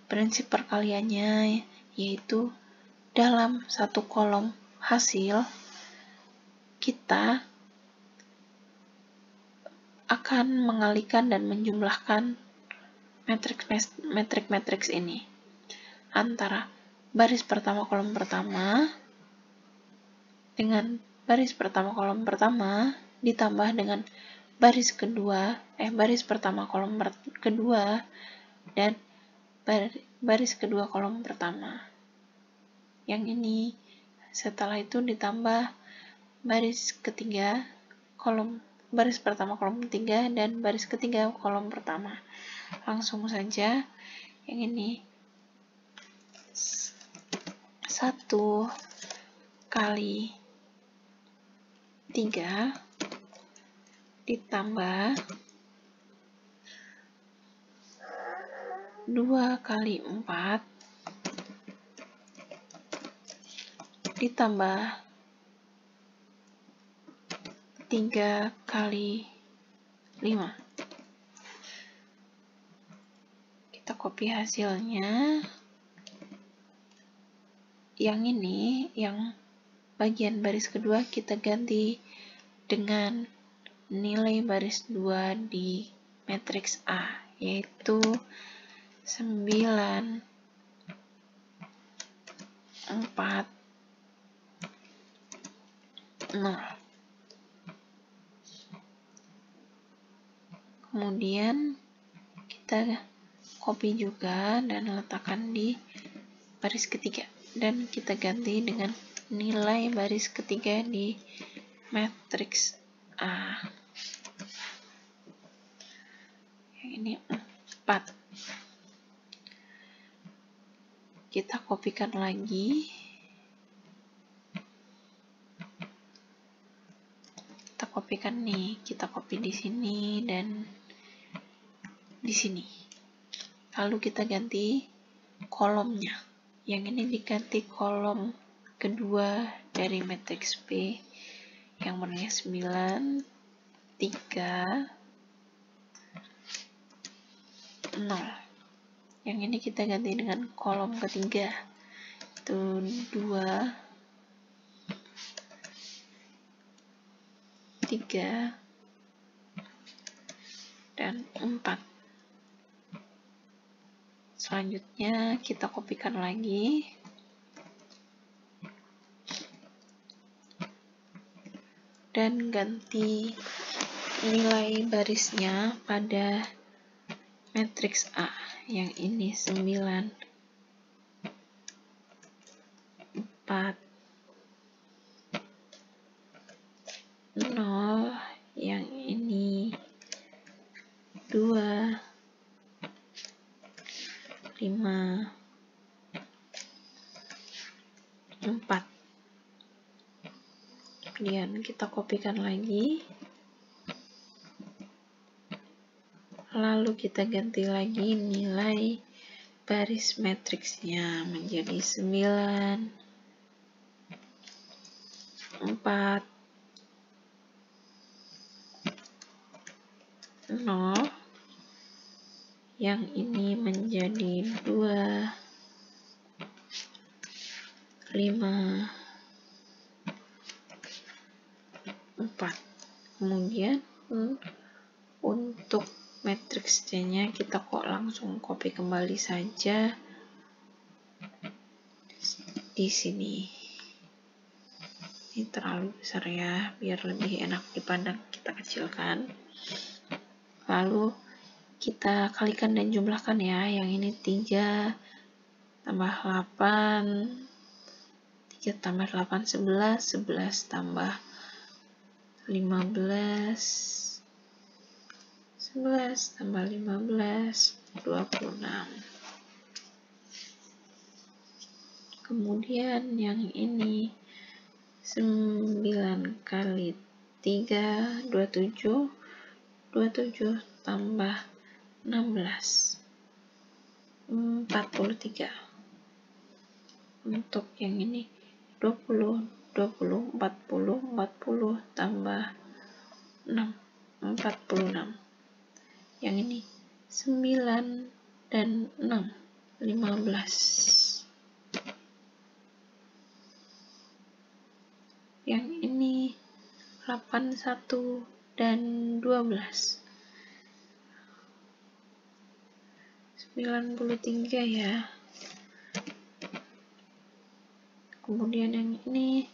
prinsip perkaliannya yaitu dalam satu kolom hasil, kita akan mengalikan dan menjumlahkan matriks ini antara baris pertama kolom pertama dengan baris pertama kolom pertama ditambah dengan baris pertama kolom kedua dan baris kedua kolom pertama. Yang ini setelah itu ditambah baris pertama kolom ketiga dan baris ketiga kolom pertama. Langsung saja, yang ini 1 kali 3 ditambah 2 kali 4 ditambah 3 kali 5. Kita copy hasilnya. Yang ini, yang bagian baris kedua kita ganti dengan nilai baris 2 di matriks A, yaitu 9, 4, 0. Kemudian kita copy juga dan letakkan di baris ketiga, dan kita ganti dengan nilai baris ketiga di matriks A. Yang ini 4. Kita kopikan lagi. Kita kopikan nih, kita copy di sini dan di sini. Lalu kita ganti kolomnya. Yang ini diganti kolom kedua dari matriks B yang warnanya 9, 3, 0. Yang ini kita ganti dengan kolom ketiga, itu 2, 3, dan 4. Selanjutnya kita kopikan lagi. Dan ganti nilai barisnya pada matriks A. Yang ini 9, 4, 0. Yang ini 2, 5, 4. Kemudian kita kopikan lagi. Lalu kita ganti lagi nilai baris matriksnya menjadi 9, 4, 0. Yang ini menjadi 2, 5, 4. Kemudian untuk matriks C-nya kita kok langsung copy kembali saja di sini. Ini terlalu besar ya, biar lebih enak dipandang, kita kecilkan. Lalu kita kalikan dan jumlahkan ya. Yang ini 3 tambah 8, 3 tambah 8, 11, 11 tambah 15, 11 tambah 15, 26. Kemudian yang ini 9 kali 3, 27, 27 tambah 16, 43. untuk yang ini 20, 20, 40, 40 tambah 6, 46. Yang ini 9 dan 6, 15. Yang ini 81 dan 12. 93 ya. Kemudian yang ini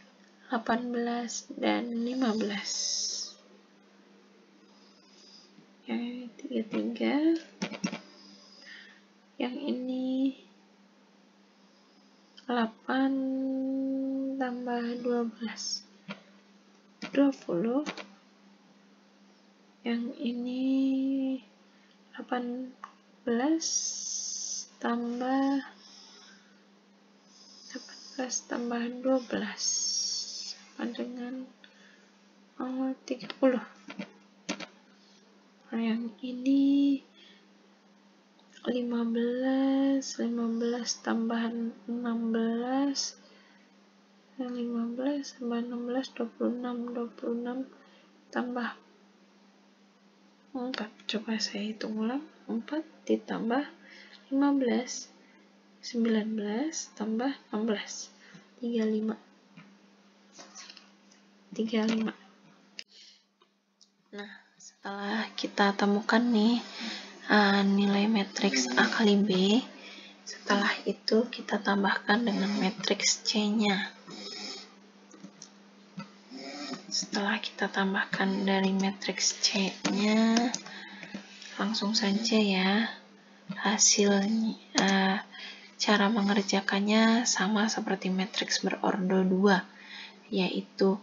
18 dan 15. Yang 33. Yang ini 8 tambah 12. 20. Yang ini 18 tambah 12 sama dengan 30. Yang ini 15 tambahan 16, 15 tambah 16, 26 tambah 4. Coba saya hitung ulang. 4 ditambah 15, 19 tambah 16, 35. Nah, setelah kita temukan nih nilai matriks A kali B, setelah itu kita tambahkan dengan matriks C-nya. Setelah kita tambahkan dari matriks C-nya, langsung saja ya, hasilnya cara mengerjakannya sama seperti matriks berordo 2, yaitu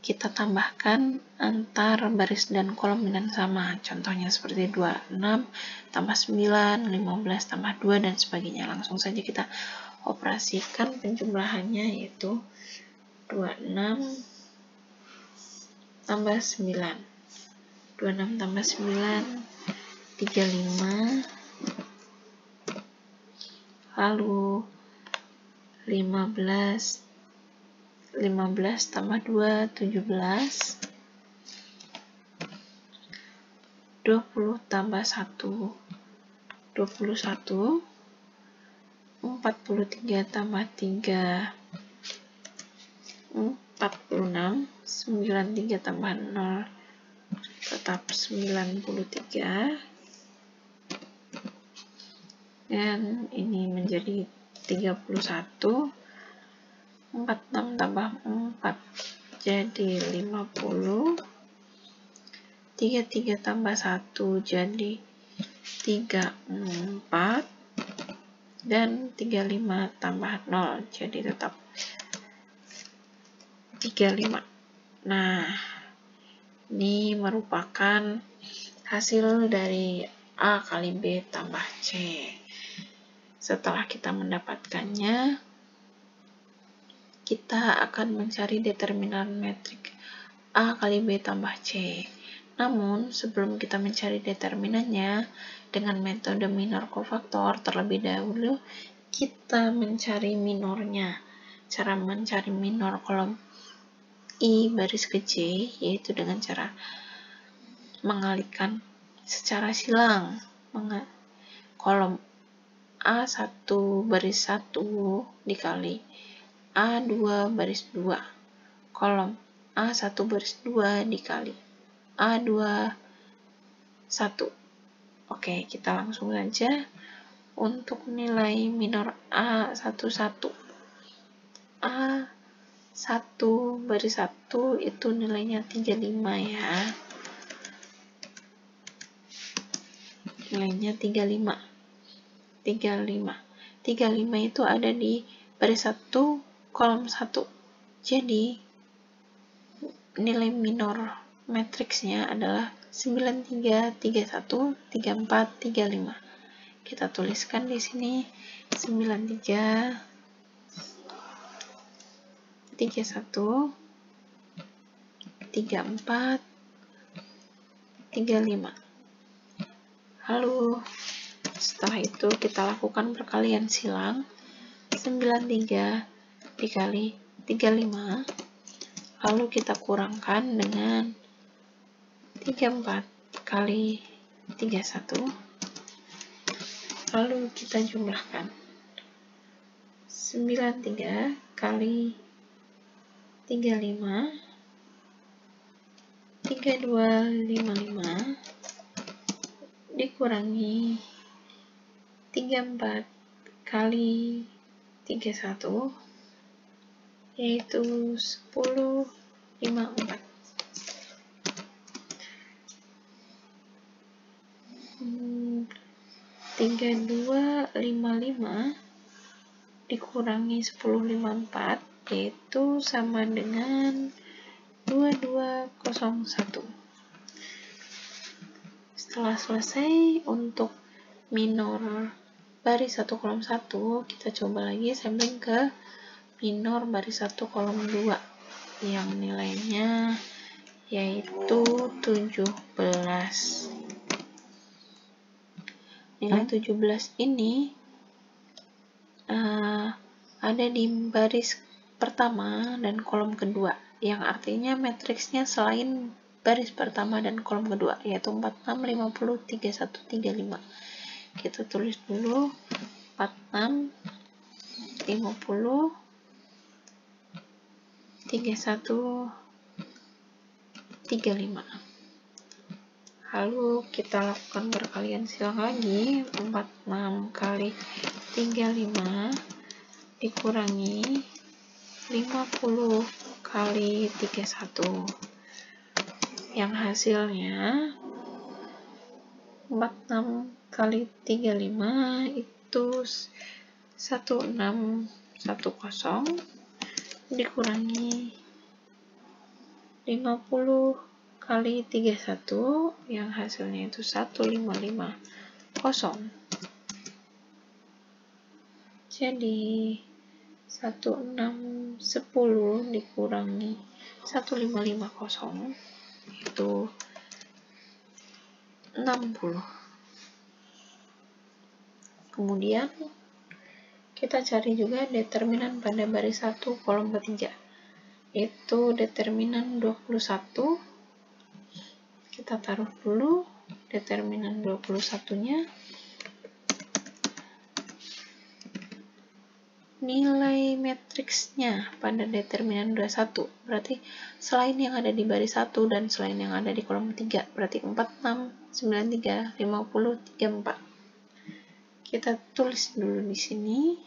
kita tambahkan antar baris dan kolom dengan sama. Contohnya seperti 26 tambah 9, 15 tambah 2, dan sebagainya. Langsung saja kita operasikan penjumlahannya, yaitu 26 tambah 9. 26 tambah 9, 35. Lalu 15 tambah 2, 17. 20 tambah 1, 21. 43 tambah 3, 46. 93 tambah 0, tetap 93. Dan ini menjadi 31. 46 tambah 4 jadi 50. 33 tambah 1 jadi 34. Dan 35 tambah 0 jadi tetap 35. Nah, ini merupakan hasil dari A kali B tambah C. Setelah kita mendapatkannya, kita akan mencari determinan metrik A kali B tambah C. Namun, sebelum kita mencari determinannya dengan metode minor kofaktor, terlebih dahulu kita mencari minornya. Cara mencari minor kolom I baris ke J yaitu dengan cara mengalihkan secara silang kolom A1 baris 1 dikali A2 baris 2, kolom A1 baris 2 dikali A2 1. Oke, kita langsung saja untuk nilai minor A11. A1 baris 1 itu nilainya 35 ya. Nilainya 35 itu ada di baris 1 kolom 1. Jadi nilai minor matriksnya adalah 93, 31, 34, 35. Kita tuliskan di sini 93, 31, 34, 35. Lalu setelah itu kita lakukan perkalian silang. 93 dikali 35, lalu kita kurangkan dengan 34 kali 31, lalu kita jumlahkan 93 kali 35, 3255 dikurangi 34 kali 31, yaitu 1054. 3255 dikurangi 1054, yaitu sama dengan 2201. Setelah selesai untuk minor baris 1 kolom 1, kita coba lagi sampling ke minor baris 1 kolom 2 yang nilainya yaitu 17. Nilai 17 ini ada di baris pertama dan kolom kedua, yang artinya matriksnya selain baris pertama dan kolom kedua, yaitu 46, 50, 31, 35. Kita tulis dulu 46, 50, 31, 35. Lalu kita lakukan perkalian silang lagi. 46 kali 35 dikurangi 50 kali 31, yang hasilnya 46 kali 35 itu 1610 dikurangi 50 kali 31, yang hasilnya itu 1550. Jadi 1610 dikurangi 1550 itu 60. Kemudian kita cari juga determinan pada baris 1 kolom ketiga, itu determinan 21. Kita taruh dulu determinan 21-nya. Nilai matriksnya pada determinan 21, berarti selain yang ada di baris 1 dan selain yang ada di kolom 3, berarti 46, 93, 50, 34. Kita tulis dulu di sini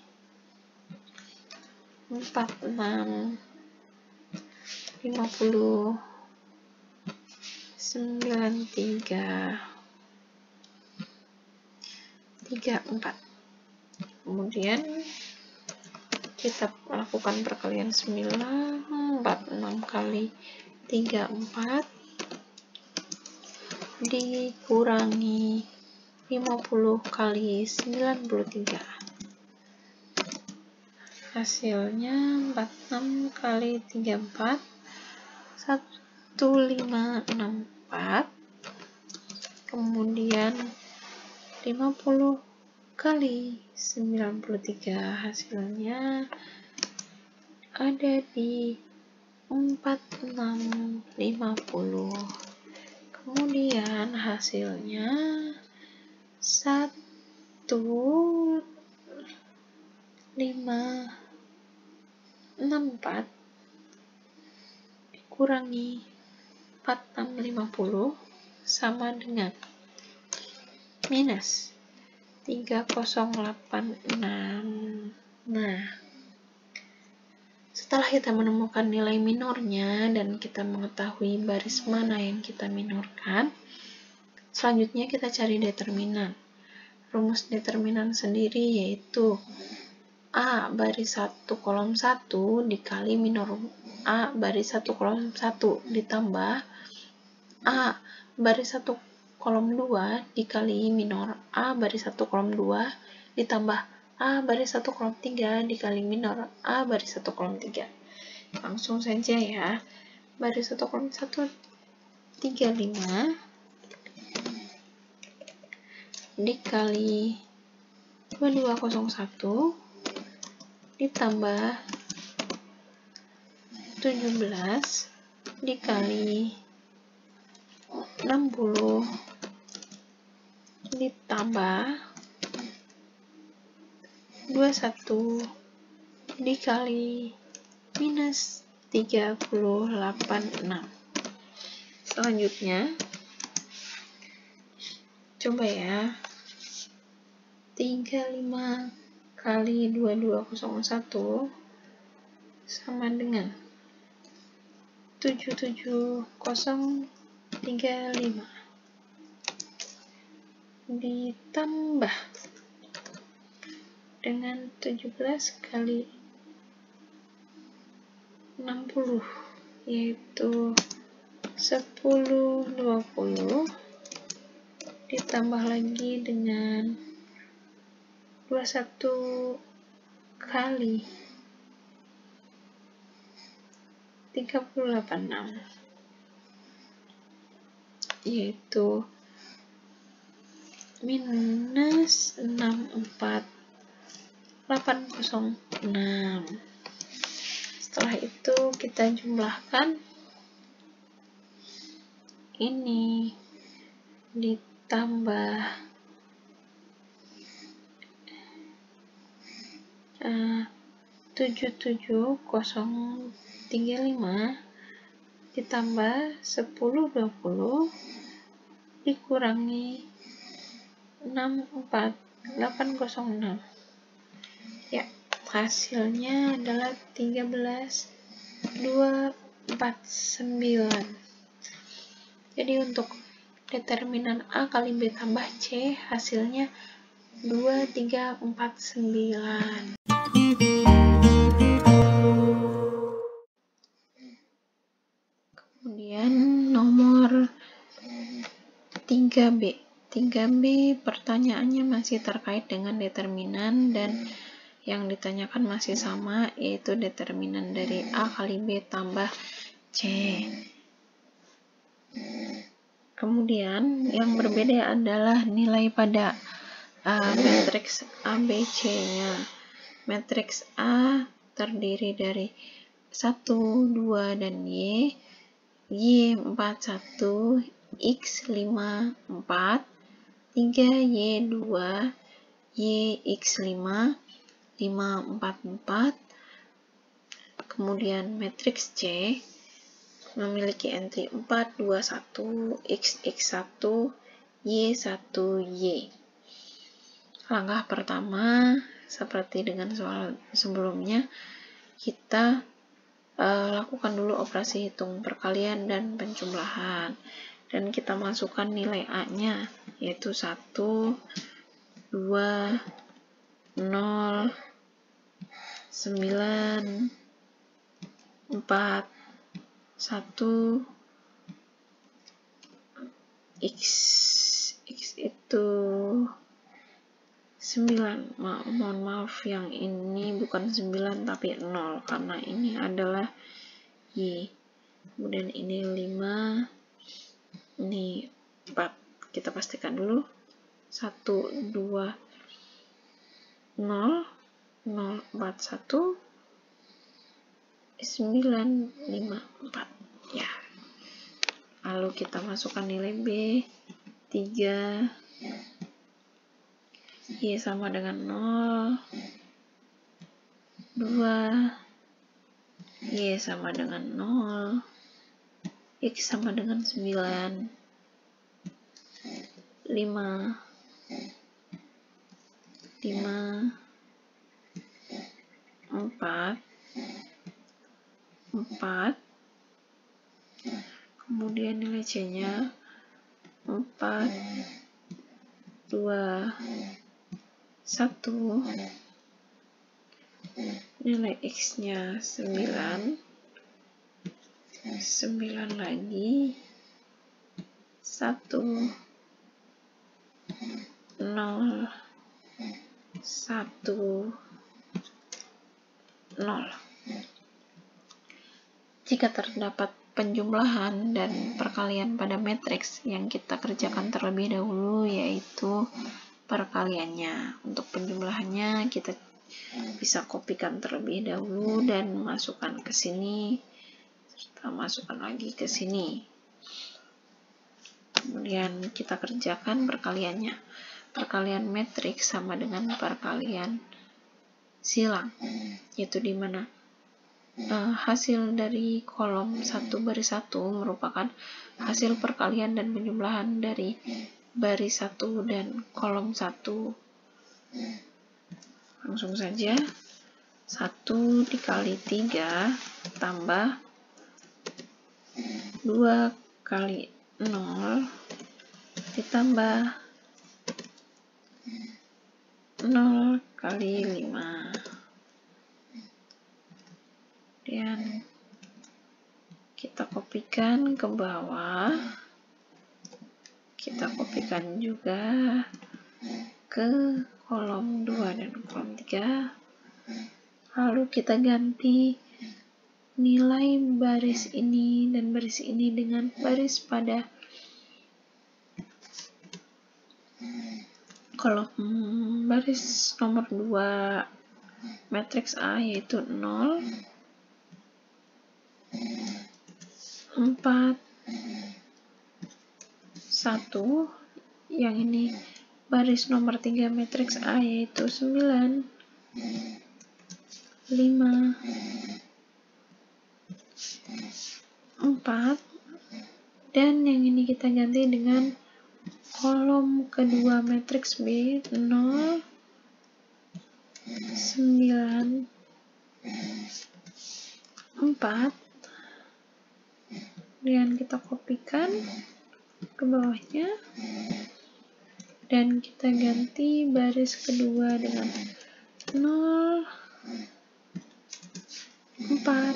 46, 50, 93, 34. Kemudian kita lakukan perkalian 9, 46 kali 34 dikurangi 50 kali 93. Hasilnya 46 kali 34, 1564. Kemudian 50 kali 93, hasilnya ada di 4650. Kemudian hasilnya 1564 dikurangi 4650 sama dengan minus 3086. Nah, setelah kita menemukan nilai minornya dan kita mengetahui baris mana yang kita minorkan, selanjutnya kita cari determinan. Rumus determinan sendiri yaitu A baris 1 kolom 1 dikali minor A baris 1 kolom 1 ditambah A baris 1 kolom 2 dikali minor A baris 1 kolom 2 ditambah A baris 1 kolom 3 dikali minor A baris 1 kolom 3. Langsung saja ya. Baris 1 kolom 1 35 dikali 2201 ditambah 17 dikali 60 ditambah 21 dikali minus 386. Selanjutnya, coba ya, 35 kali 2201 sama dengan 77035 ditambah dengan 17 kali 60 yaitu 1020 ditambah lagi dengan 21 kali 386 yaitu minus 64806. Setelah itu kita jumlahkan ini ditambah 77035 ditambah 1020 dikurangi 64806. Ya, hasilnya adalah 13249. Jadi untuk determinan A kali B tambah C hasilnya 2349. Kemudian nomor 3B. 3B pertanyaannya masih terkait dengan determinan dan yang ditanyakan masih sama, yaitu determinan dari A kali B tambah C. Kemudian yang berbeda adalah nilai pada matriks ABC-nya. Matriks A terdiri dari 1, 2, dan Y. Y41, X5, 4, 3Y2, YX5, 5, 4, 4. Kemudian matriks C memiliki entry 4, 2, 1, XX1, Y1Y. Langkah pertama, seperti dengan soal sebelumnya, kita lakukan dulu operasi hitung perkalian dan penjumlahan. Dan kita masukkan nilai A-nya, yaitu 1, 2, 0, 9, 4, 1, X itu 9. Mohon maaf, yang ini bukan 9 tapi 0 karena ini adalah Y. Kemudian ini 5, ini 4. Kita pastikan dulu. 1, 2, 0, 0, 4, 1, 9, 5, 4. Ya. Lalu kita masukkan nilai B. 3, Y sama dengan 0, 2, Y sama dengan 0, X sama dengan 9, 5, 5, 4, 4, kemudian nilai C-nya 4, 2, 1, nilai X-nya 9, 9 lagi, 1, 0, 1, 0. Jika terdapat penjumlahan dan perkalian pada matriks, yang kita kerjakan terlebih dahulu yaitu perkaliannya. Untuk penjumlahannya kita bisa kopikan terlebih dahulu dan masukkan ke sini, serta masukkan lagi ke sini. Kemudian kita kerjakan perkaliannya. Perkalian matriks sama dengan perkalian silang, yaitu di mana hasil dari kolom 1 baris 1 merupakan hasil perkalian dan penjumlahan dari baris 1 dan kolom 1. Langsung saja, 1 dikali 3 tambah 2 kali 0 ditambah 0 kali 5. Kemudian kita kopikan ke bawah, kita kopikan juga ke kolom 2 dan kolom 3, lalu kita ganti nilai baris ini dan baris ini dengan baris pada kolom baris nomor 2 matriks A, yaitu 0, 4, 1, yang ini baris nomor 3 matriks A, yaitu 9, 5, 4, dan yang ini kita ganti dengan kolom kedua matriks B, 0, 9, 4, kemudian kita kopikan ke bawahnya dan kita ganti baris kedua dengan 0, 4,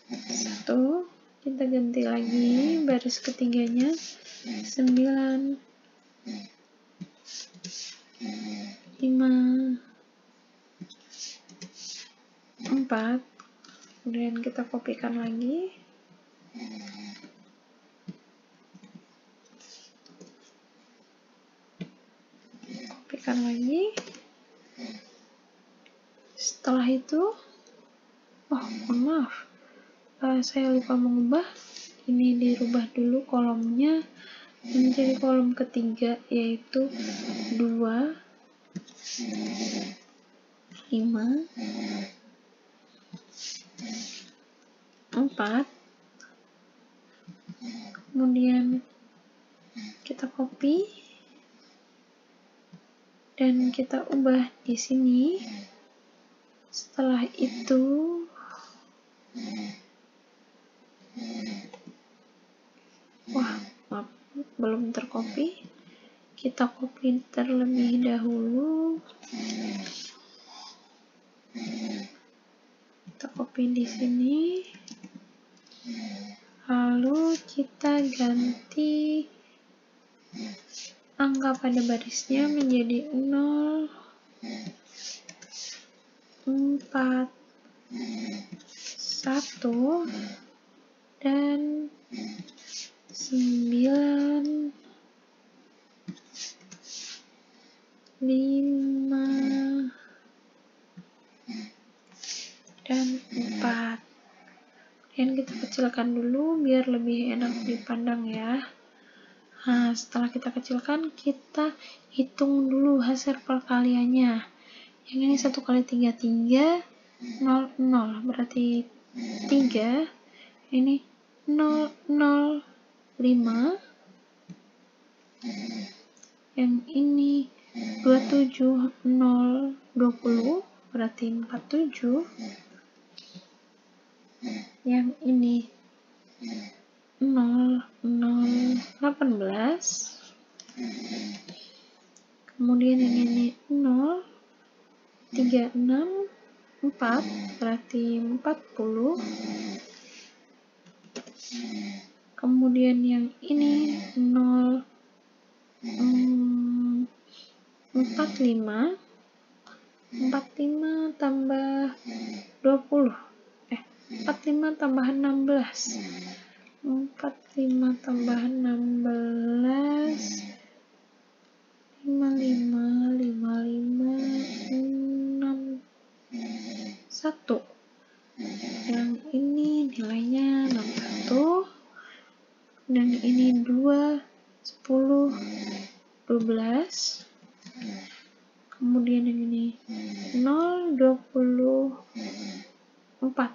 1, kita ganti lagi baris ketiganya 9, 5, 4, kemudian kita kopikan lagi, setelah itu mohon maaf, saya lupa mengubah, ini dirubah dulu kolomnya menjadi kolom ketiga, yaitu 2, 5, 4, kemudian kita copy dan kita ubah di sini. Setelah itu maaf, belum tercopy, kita copy terlebih dahulu, kita copy di sini, lalu kita ganti angka pada barisnya menjadi 0, 4, 1, dan 9, 5, dan 4. Dan kita kecilkan dulu biar lebih enak dipandang ya. Nah, setelah kita kecilkan, kita hitung dulu hasil perkaliannya. Yang ini 1 kali 3, 3, 0, 0, berarti 3, ini 0, 0, 5, yang ini 27, 0, 20, berarti 47, yang ini 0, 0, 18, kemudian yang ini 0, 3, 6, 4, berarti 40, kemudian yang ini 0, 45, 45 tambah 20, 45 tambah 16, 45 tambah 16, 55, 55, 61. Yang ini nilainya 61. Dan ini 2, 10, 12. Kemudian yang ini 0, 24.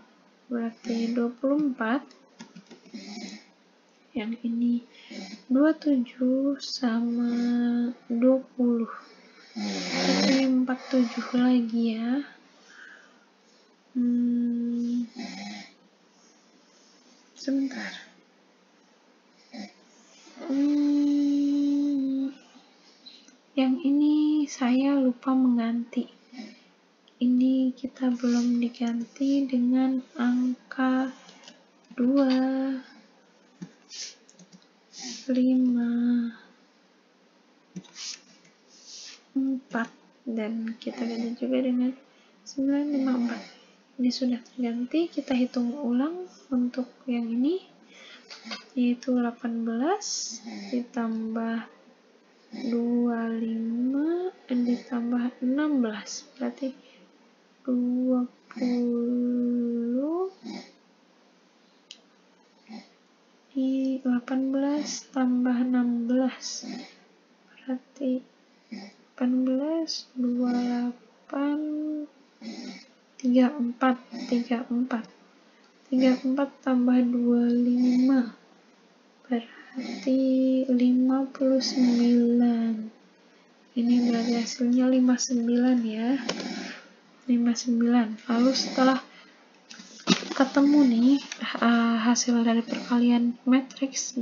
Berarti 24. Yang ini 27 sama 20. Berarti 47 lagi ya. Sebentar. Yang ini saya lupa mengganti. Ini kita belum diganti dengan angka 2, 5, 4, dan kita ganti juga dengan 954. Ini sudah terganti. Kita hitung ulang untuk yang ini, yaitu 18 ditambah 25 ditambah 16, berarti 20 di 18 tambah 16, berarti 18, 28, 34 tambah 25, berarti 59. Ini berarti hasilnya 59 ya. 59. Lalu setelah ketemu nih hasil dari perkalian matriks,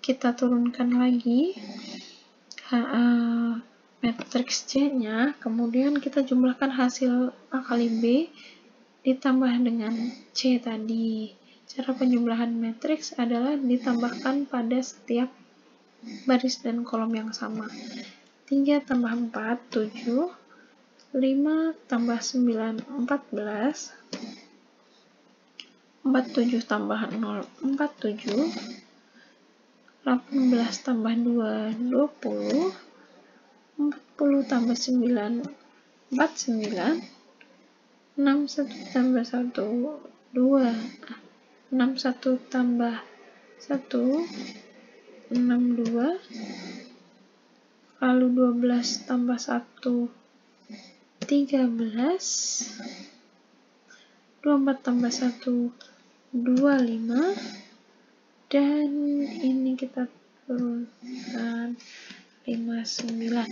kita turunkan lagi matriks C-nya, kemudian kita jumlahkan hasil A kali B ditambah dengan C tadi. Cara penjumlahan matriks adalah ditambahkan pada setiap baris dan kolom yang sama. 3 tambah 4, 7. 5 tambah 9, 14. 47 tambah 0, 47. 18 tambah 2, 20. 40 tambah 9, 49. 61 tambah 1, 2. 61 tambah 1, 62. Lalu 12 tambah 1, 13. 24 tambah 1, 25. Dan ini kita turunkan 59.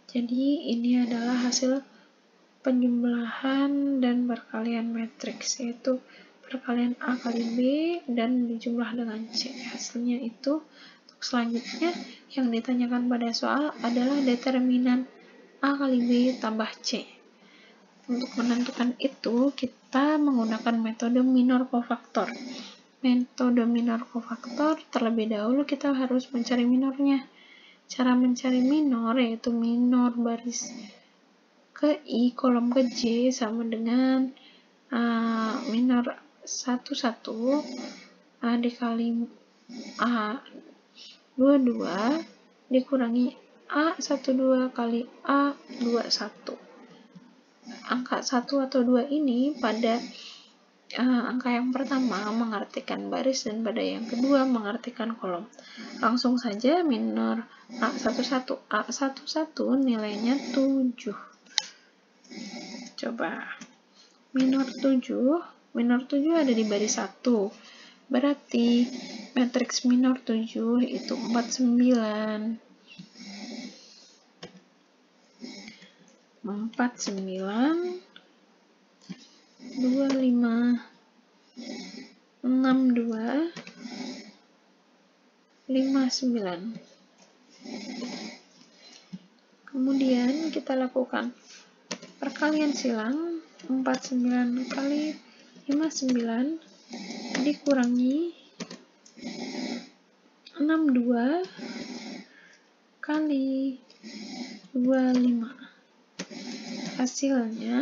Jadi ini adalah hasil penjumlahan dan perkalian matriks, yaitu perkalian A kali B dan dijumlah dengan C. Hasilnya itu. Untuk selanjutnya yang ditanyakan pada soal adalah determinan A kali B tambah C. Untuk menentukan itu, kita menggunakan metode minor cofaktor. Metode minor cofaktor, terlebih dahulu kita harus mencari minornya. Cara mencari minor yaitu minor baris ke I, kolom ke J sama dengan minor 11 dikali A 22 dikurangi A12 kali A21. Angka 1 atau 2 ini pada angka yang pertama mengartikan baris dan pada yang kedua mengartikan kolom. Langsung saja minor A11. A11 nilainya 7. Coba. Minor 7 ada di baris 1. Berarti matriks minor 7 itu 49. 49, 25, 62, 59. Kemudian kita lakukan perkalian silang. 49 kali 59 dikurangi 62 kali 25. Hasilnya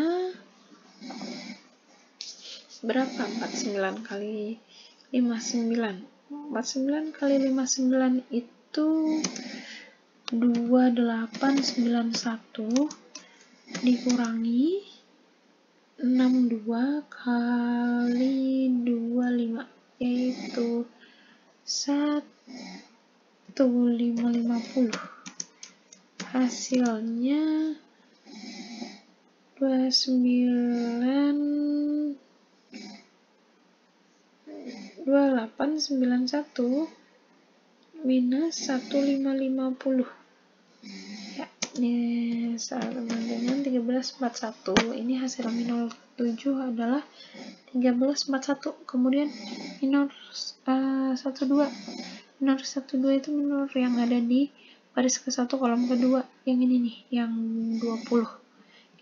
berapa? 49 kali 59. 49 kali 59 itu 2891. dikurangi 62 kali 25, yaitu 1550. Hasilnya 2891 minus 1550. Ya, ini sama dengan 1341. Ini hasil minor 7 adalah 1341. Kemudian minor 12. Minor 12 itu minor yang ada di baris ke-1 kolom kedua. Yang ini nih, yang 20.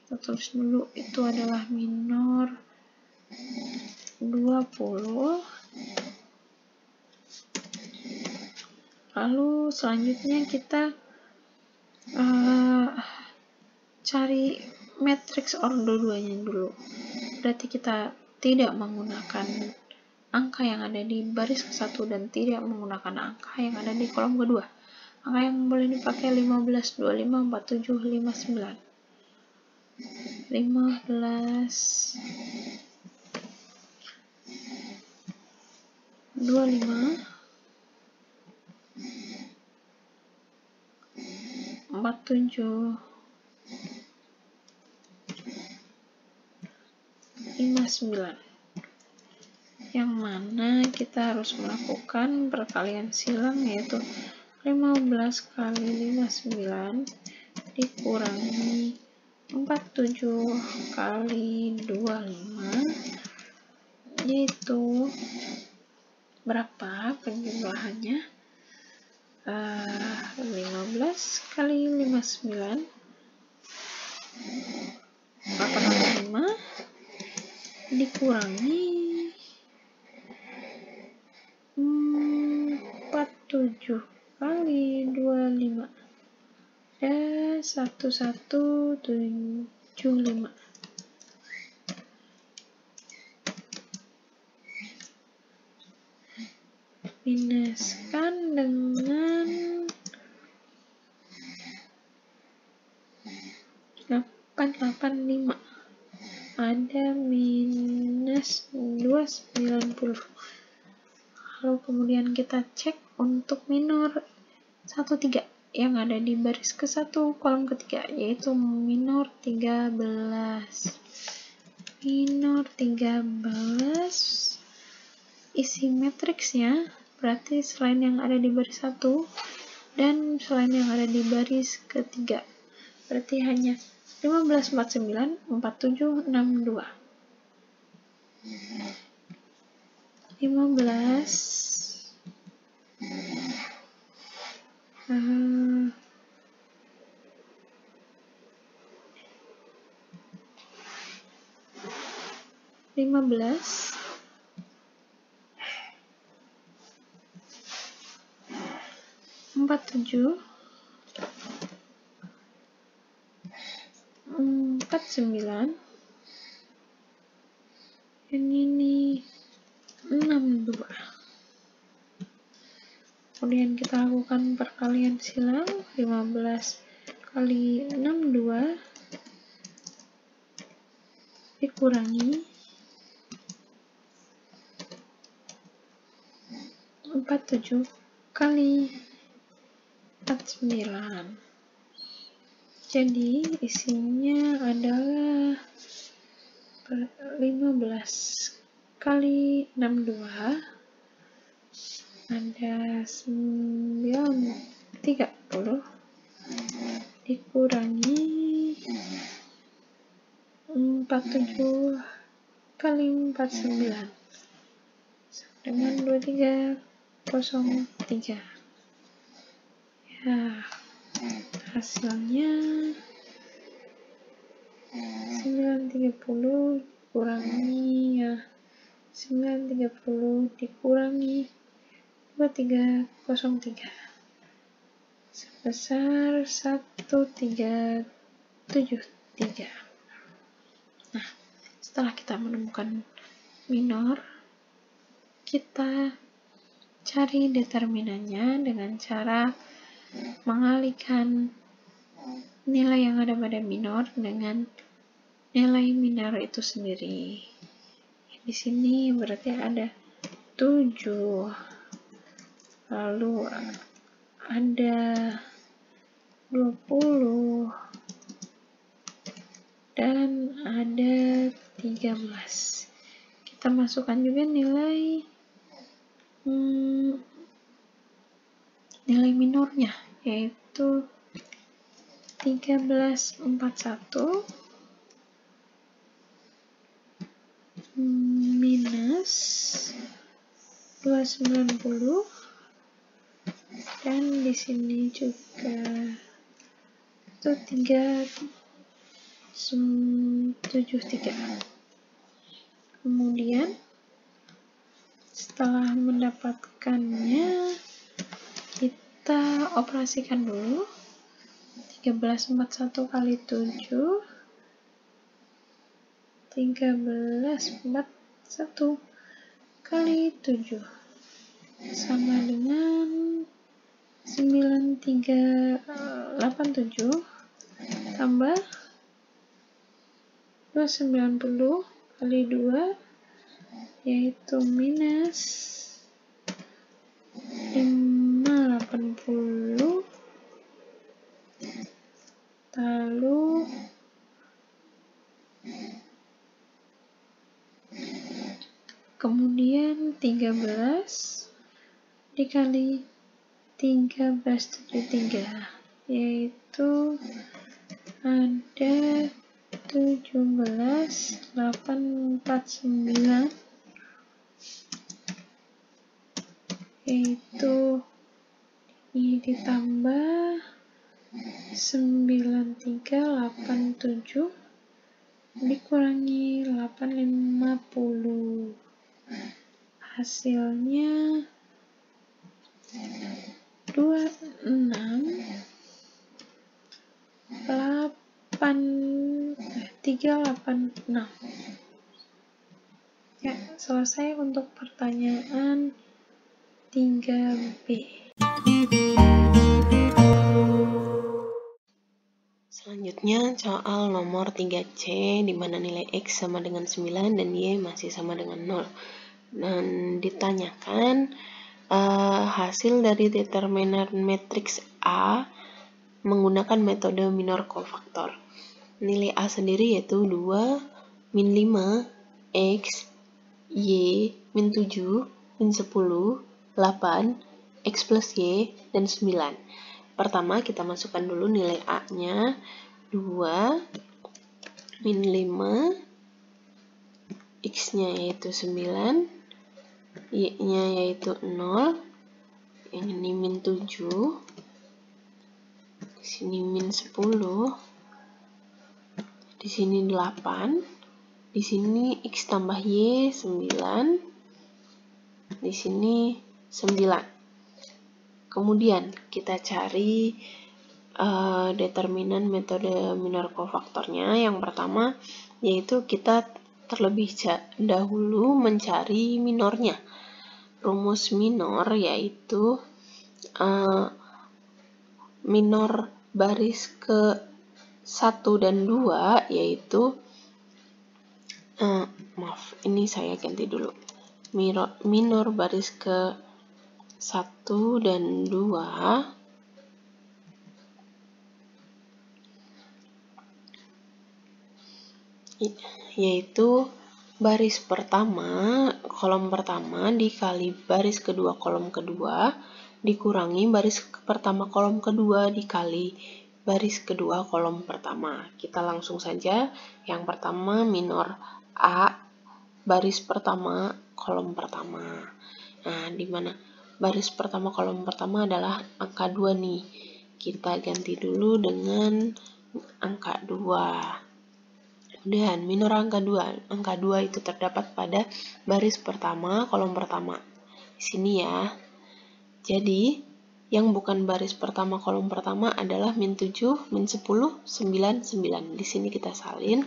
Kita tulis dulu, itu adalah minor 20. Lalu selanjutnya kita cari matriks order 2-nya dulu. Berarti kita tidak menggunakan angka yang ada di baris ke-1 dan tidak menggunakan angka yang ada di kolom kedua. Angka yang boleh dipakai 15, 25, 47, 59. 15, 25, 47, 59. Yang mana kita harus melakukan perkalian silang, yaitu 15 kali 59 dikurangi 47 kali 25, yaitu berapa penjumlahannya? 15 kali 59 45 dikurangi 47 kali 25 ada 1175. Minuskan dengan 885, ada minus 290. Lalu kemudian kita cek untuk minor 13 yang ada di baris ke-1 kolom ketiga, yaitu minor 13. Minor 13 isi matriksnya berarti selain yang ada di baris 1 dan selain yang ada di baris ketiga, berarti hanya 15, 49, 47, 62. 15 47 49, yang ini 62. Kemudian kita lakukan perkalian silang, 15 kali 62 dikurangi 47 kali 49. Jadi isinya adalah 15 kali 62 ada 30 dikurangi 47 kali 49 dengan 2303. Ya, hasilnya 930 dikurangi 930 dikurangi 2303 sebesar 1373. Nah, setelah kita menemukan minor, kita cari determinannya dengan cara mengalihkan nilai yang ada pada minor dengan nilai minor itu sendiri. Di sini berarti ada 7, lalu ada 20, dan ada 13. Kita masukkan juga nilai minornya, yaitu 1341 minus 290, dan di sini juga itu 373. Kemudian setelah mendapatkannya, kita operasikan dulu. 1341 kali 7, 1341 kali 7 sama dengan 9387 tambah 290 kali 2, yaitu minus 580, lalu kemudian 13 dikali 1373, yaitu ada 17.849, yaitu ini ditambah 9387 dikurangi 850, hasilnya 386. Ya, selesai untuk pertanyaan 3B. Selanjutnya soal nomor 3C di mana nilai X sama dengan 9 dan Y masih sama dengan 0. Dan ditanyakan hasil dari determinan matriks A menggunakan metode minor kofaktor. Nilai A sendiri yaitu 2, min 5, X, Y, min 7, min 10, 8, X plus Y, dan 9. Pertama kita masukkan dulu nilai A-nya, 2, min 5, X-nya yaitu 9, Y-nya yaitu 0, yang ini min 7, di sini min 10, di sini 8, di sini X tambah Y 9, di sini 9. Kemudian kita cari determinan metode minor kofaktornya. Yang pertama yaitu kita terlebih dahulu mencari minornya. Rumus minor yaitu minor baris ke 1 dan 2 yaitu maaf, ini saya ganti dulu. Minor baris ke 1 dan 2 yaitu baris pertama, kolom pertama dikali baris kedua kolom kedua dikurangi baris pertama kolom kedua dikali baris kedua kolom pertama. Kita langsung saja. Yang pertama minor A baris pertama kolom pertama. Nah, di mana baris pertama kolom pertama adalah angka 2 nih. Kita ganti dulu dengan angka 2. Dan minor angka 2. Angka 2 itu terdapat pada baris pertama, kolom pertama. Di sini ya. Jadi, yang bukan baris pertama, kolom pertama adalah min 7, min 10, 9, 9. Di sini kita salin.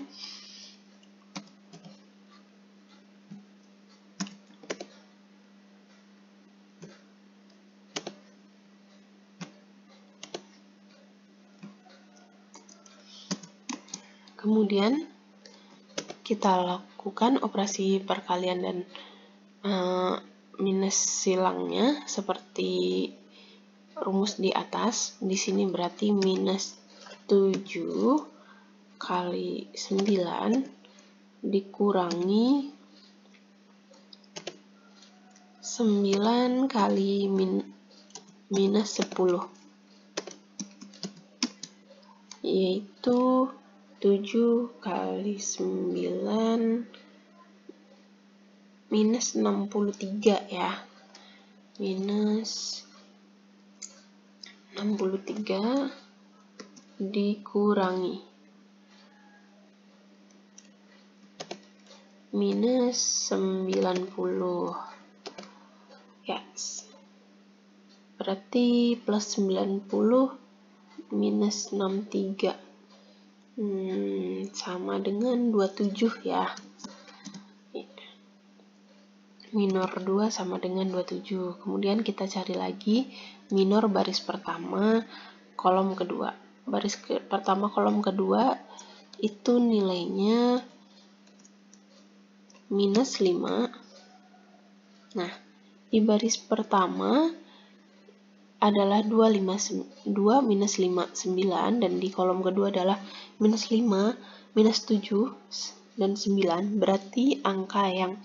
Kemudian kita lakukan operasi perkalian dan minus silangnya seperti rumus di atas. Di sini berarti minus 7 kali 9 dikurangi 9 kali minus 10, yaitu 7 kali 9 minus 63 ya. Minus 63 dikurangi minus 90. Yes. Berarti plus 90 minus 63 sama dengan 27 ya. Minor 2 sama dengan 27. Kemudian kita cari lagi minor baris pertama kolom kedua. Baris pertama kolom kedua itu nilainya minus 5. Nah, di baris pertama adalah 2 minus 5, 9, dan di kolom kedua adalah minus 5, minus 7, dan 9. Berarti angka yang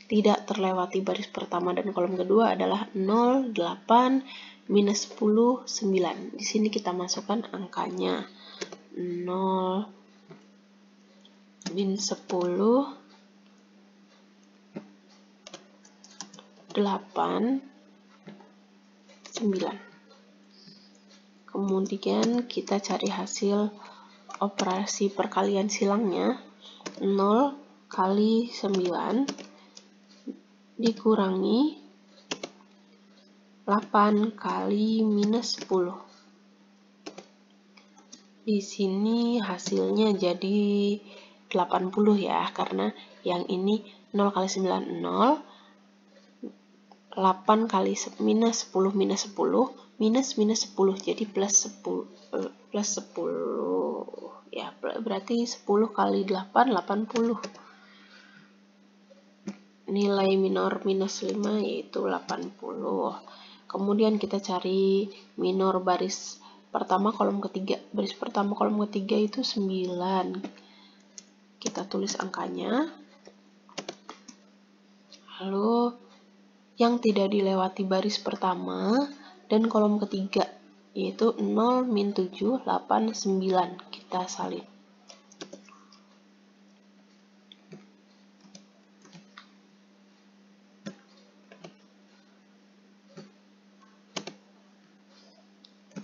tidak terlewati baris pertama dan kolom kedua adalah 0, 8, minus 10, 9. Di sini kita masukkan angkanya 0, min 10, 8, 9. Kemudian kita cari hasil operasi perkalian silangnya. 0 kali 9 dikurangi 8 kali minus 10. Di sini hasilnya jadi 80 ya, karena yang ini 0 kali 9 0, 8 kali minus 10 minus 10, minus 10, jadi plus 10 ya, berarti 10 kali 8 80. Nilai minor minus 5 yaitu 80. Kemudian kita cari minor baris pertama kolom ketiga. Baris pertama kolom ketiga itu 9. Kita tulis angkanya. Lalu yang tidak dilewati baris pertama dan kolom ketiga yaitu 0, min 7, 8, 9. Kita salin.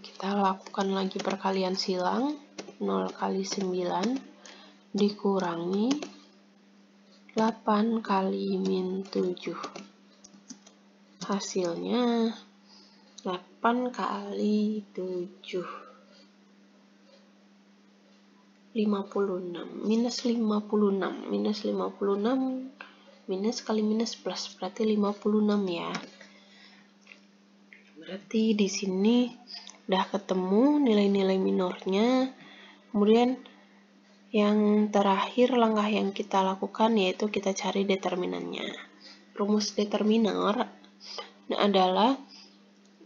Kita lakukan lagi perkalian silang. 0 kali 9 dikurangi 8 kali min 7. Hasilnya 8 kali 7. 56. Minus 56. Minus 56. Minus kali minus plus. Berarti 56 ya. Berarti di sini udah ketemu nilai-nilai minornya. Kemudian yang terakhir langkah yang kita lakukan yaitu kita cari determinannya. Rumus determinor adalah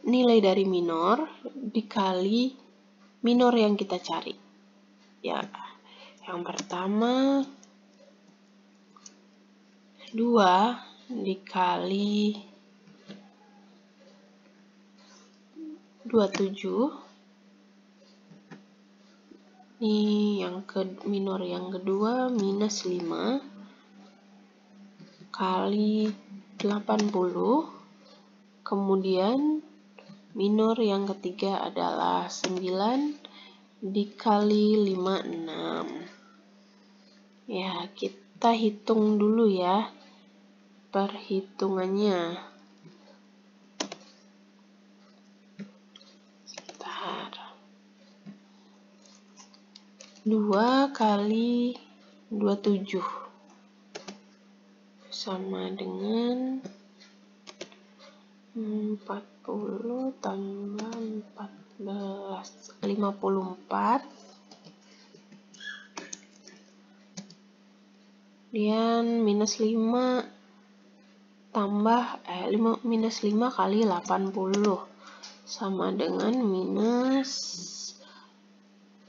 nilai dari minor dikali minor yang kita cari. Ya, yang pertama 2 dikali 27. Ini yang minor yang kedua minus 5 kali 80. Kemudian minor yang ketiga adalah 9 dikali 56. Ya, kita hitung dulu ya perhitungannya. 2 kali 27 sama dengan 40 tambah 14, 54 Kemudian minus 5 tambah minus 5 kali 80 sama dengan minus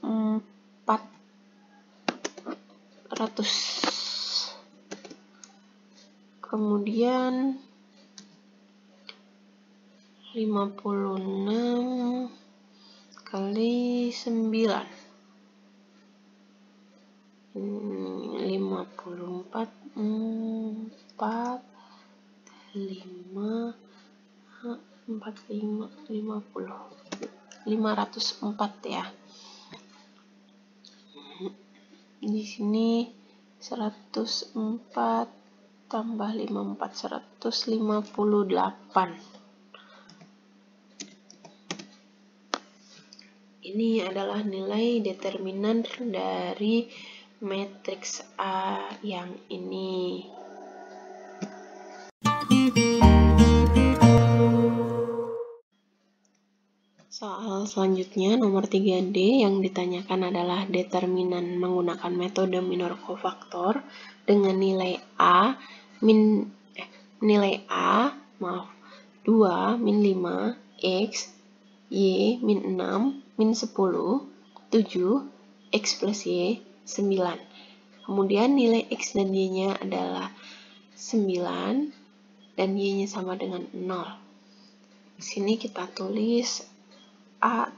400. Kemudian 56 kali 9, 54, 4, 5, 45, 50, 504 ya. Di sini 104 tambah 54, 158. Ini adalah nilai determinan dari matriks A yang ini. Soal selanjutnya nomor 3D yang ditanyakan adalah determinan menggunakan metode minor cofactor dengan nilai A 2 min 5 X Y min 6 min 10 7 X plus Y 9. Kemudian nilai X dan Y-nya adalah 9 dan Y-nya sama dengan 0. Di sini kita tulis A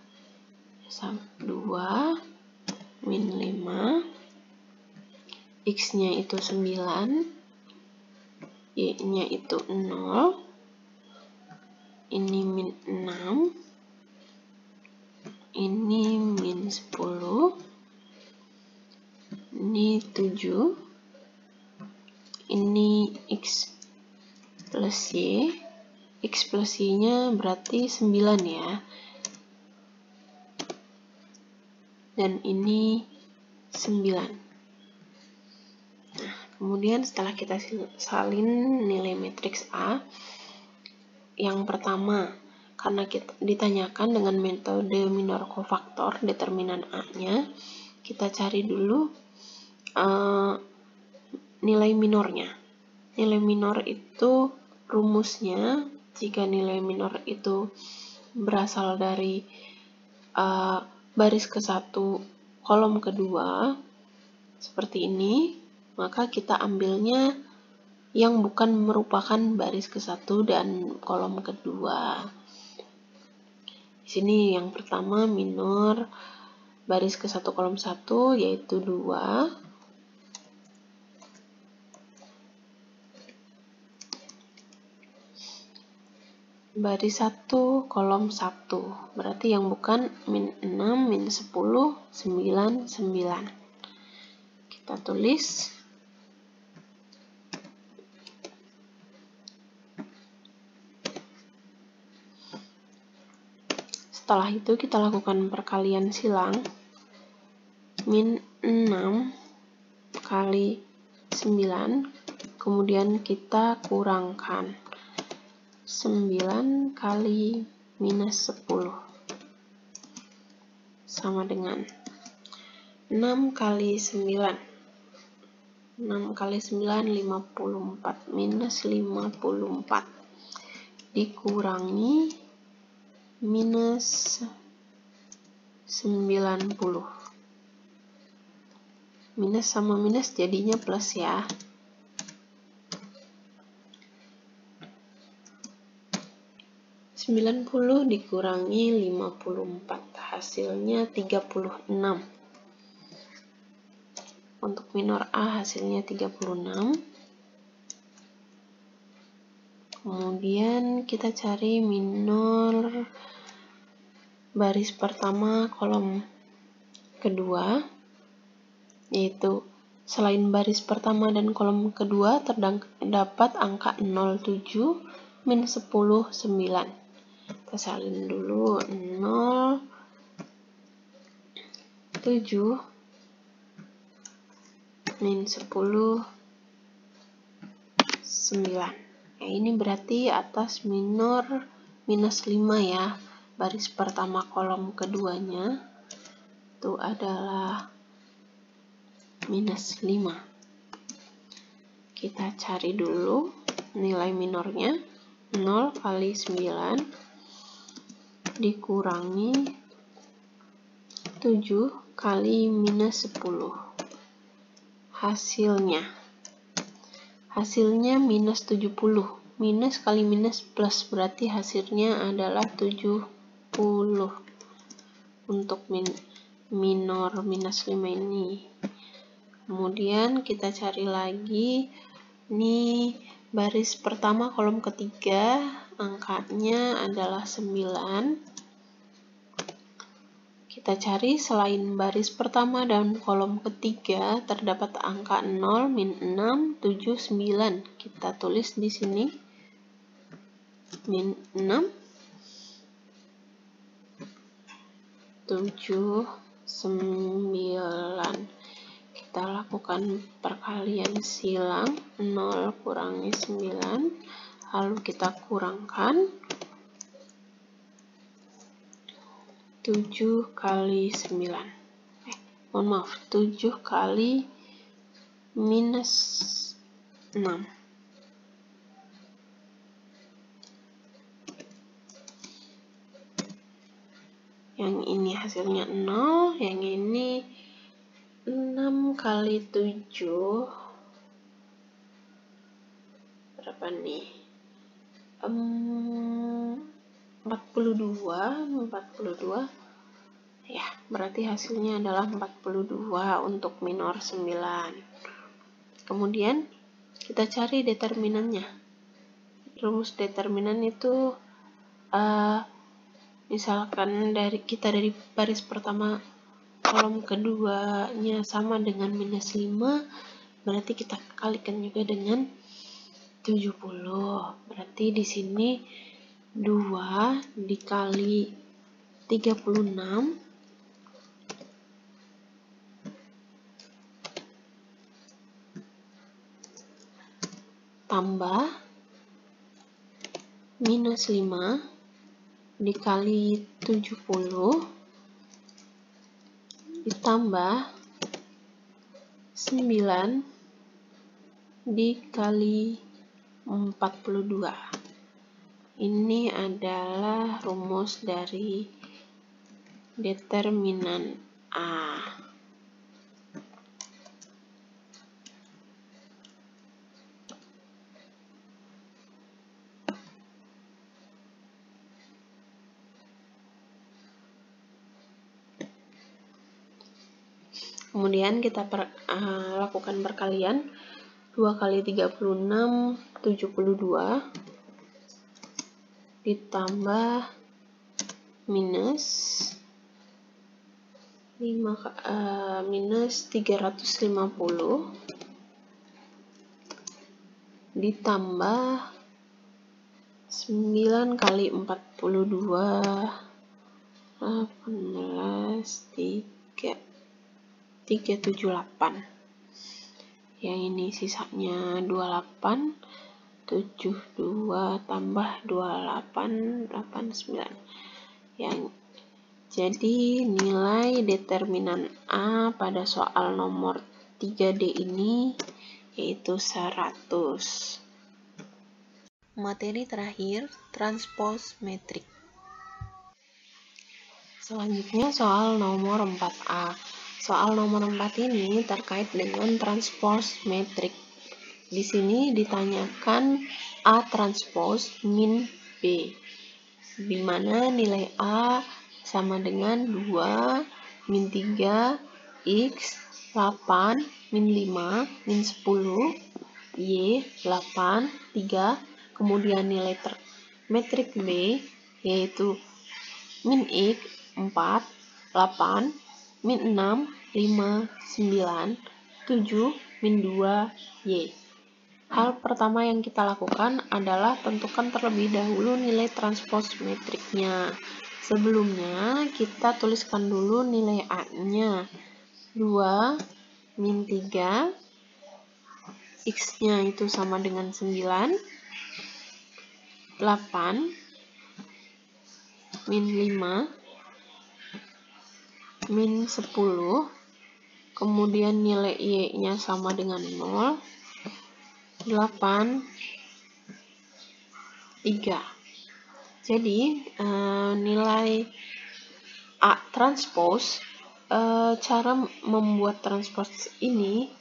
2 min 5, X-nya itu 9, Y-nya itu 0, ini min 6, ini min 10, ini 7, ini X plus Y, X plus Y-nya berarti 9 ya. Dan ini 9. Nah, kemudian setelah kita salin nilai matriks A, yang pertama, karena kita ditanyakan dengan metode minor cofactor, determinan A-nya, kita cari dulu nilai minornya. Nilai minor itu rumusnya, jika nilai minor itu berasal dari baris ke-1 kolom kedua seperti ini, maka kita ambilnya yang bukan merupakan baris ke-1 dan kolom kedua. Di sini yang pertama minor baris ke-1 kolom 1 yaitu 2. Baris 1 kolom 1 berarti yang bukan min 6, min 10, 9, 9. Kita tulis setelah itu kita lakukan perkalian silang. Min 6 kali 9 kemudian kita kurangkan 9 kali minus 10 sama dengan 6 kali 9. 6 kali 9 54 minus 54 dikurangi minus 90. Minus sama minus jadinya plus ya. 90 dikurangi 54, hasilnya 36. Untuk minor A hasilnya 36. Kemudian kita cari minor baris pertama kolom kedua, yaitu selain baris pertama dan kolom kedua terdapat angka 07, min 10, 9. Kita salin dulu 0, 7, min 10, 9. Ya, ini berarti atas minor minus 5 ya. Baris pertama kolom keduanya itu adalah minus 5. Kita cari dulu nilai minornya. 0 kali 9 dikurangi 7 kali minus 10. Hasilnya minus 70. Minus kali minus plus, berarti hasilnya adalah 70. Untuk minor minus 5 ini. Kemudian kita cari lagi. Ini baris pertama kolom ketiga, angkanya adalah 9. Kita cari selain baris pertama dan kolom ketiga terdapat angka 0, min 6, 7, 9. Kita tulis di sini min 6, 7, 9. Kita lakukan perkalian silang. 0 kurangi 9, lalu kita kurangkan 7 kali 9. Mohon maaf, 7 kali minus 6. Yang ini hasilnya 0, yang ini 6 kali 7 berapa nih? 42 ya, berarti hasilnya adalah 42 untuk minor 9. Kemudian kita cari determinannya. Rumus determinan itu misalkan kita dari baris pertama kolom keduanya sama dengan minus 5, berarti kita kalikan juga dengan 70. Berarti di sini 2 dikali 36 tambah minus 5 dikali 70 ditambah 9 dikali 42. Ini adalah rumus dari determinan A. Kemudian kita lakukan perkalian. 2 kali 36, 72 ditambah minus 350 ditambah 9 kali 42 378. Yang ini sisanya 28, 72 tambah 28, 89. Jadi nilai determinan A pada soal nomor 3D ini yaitu 100. Materi terakhir, transpose metrik. Selanjutnya soal nomor 4A. Soal nomor 4 ini terkait dengan transpose metrik. Di sini ditanyakan A transpose min B, di mana nilai A sama dengan 2, min 3, X, 8, min 5, min 10, Y, 8, 3, kemudian nilai metrik B, yaitu min X, 4, 8, min 6, 5, 9, 7, min 2, Y. Hal pertama yang kita lakukan adalah tentukan terlebih dahulu nilai transpose metriknya. Sebelumnya kita tuliskan dulu nilai A-nya. 2, min 3, X-nya itu sama dengan 9, 8, min 5, min 10, kemudian nilai Y-nya sama dengan 0, 8, 3. Jadi nilai A transpose, cara membuat transpose ini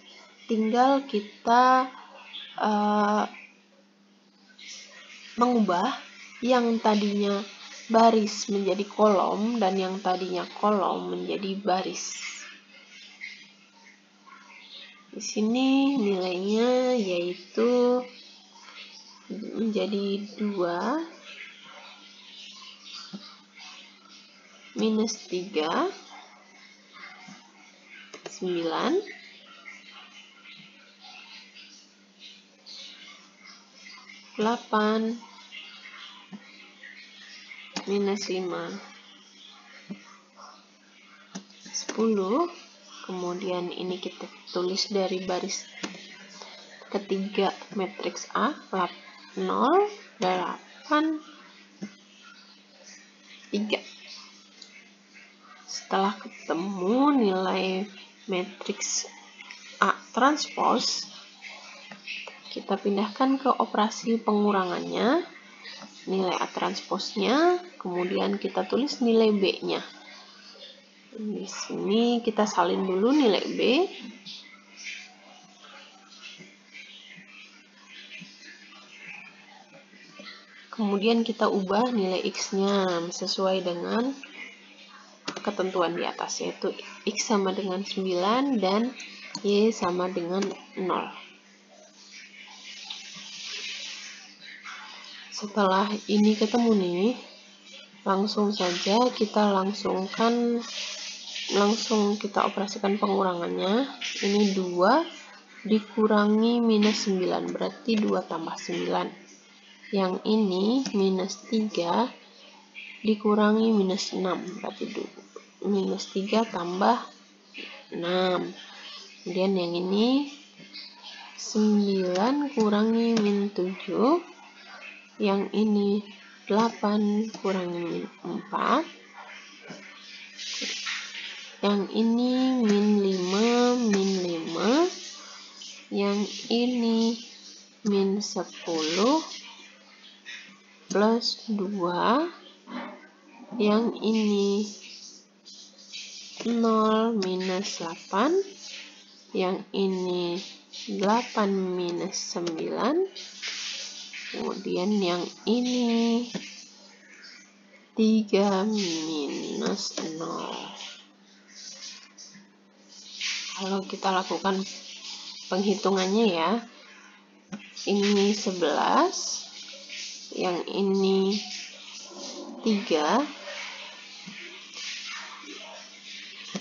tinggal kita mengubah yang tadinya baris menjadi kolom dan yang tadinya kolom menjadi baris. Di sini nilainya yaitu menjadi 2 minus 3 9 8 minus 5 10. Kemudian ini kita tulis dari baris ketiga matriks A, 0 8 3. Setelah ketemu nilai matriks A transpose, kita pindahkan ke operasi pengurangannya, nilai A transposnya, kemudian kita tulis nilai B-nya. Di sini kita salin dulu nilai B. Kemudian kita ubah nilai X-nya sesuai dengan ketentuan di atas, yaitu X sama dengan 9 dan Y sama dengan 0. Setelah ini ketemu nih, langsung saja kita langsung kita operasikan pengurangannya. Ini 2 dikurangi minus 9, berarti 2 tambah 9. Yang ini minus 3 dikurangi minus 6, berarti minus 3 tambah 6. Kemudian yang ini 9 kurangi min 7, yang ini 8 kurangi min 4, yang ini min 5 min 5, yang ini min 10 plus 2, yang ini 0 minus 8, yang ini 8 minus 9, kemudian yang ini 3 minus 0. Kalau kita lakukan penghitungannya ya, ini 11, yang ini 3,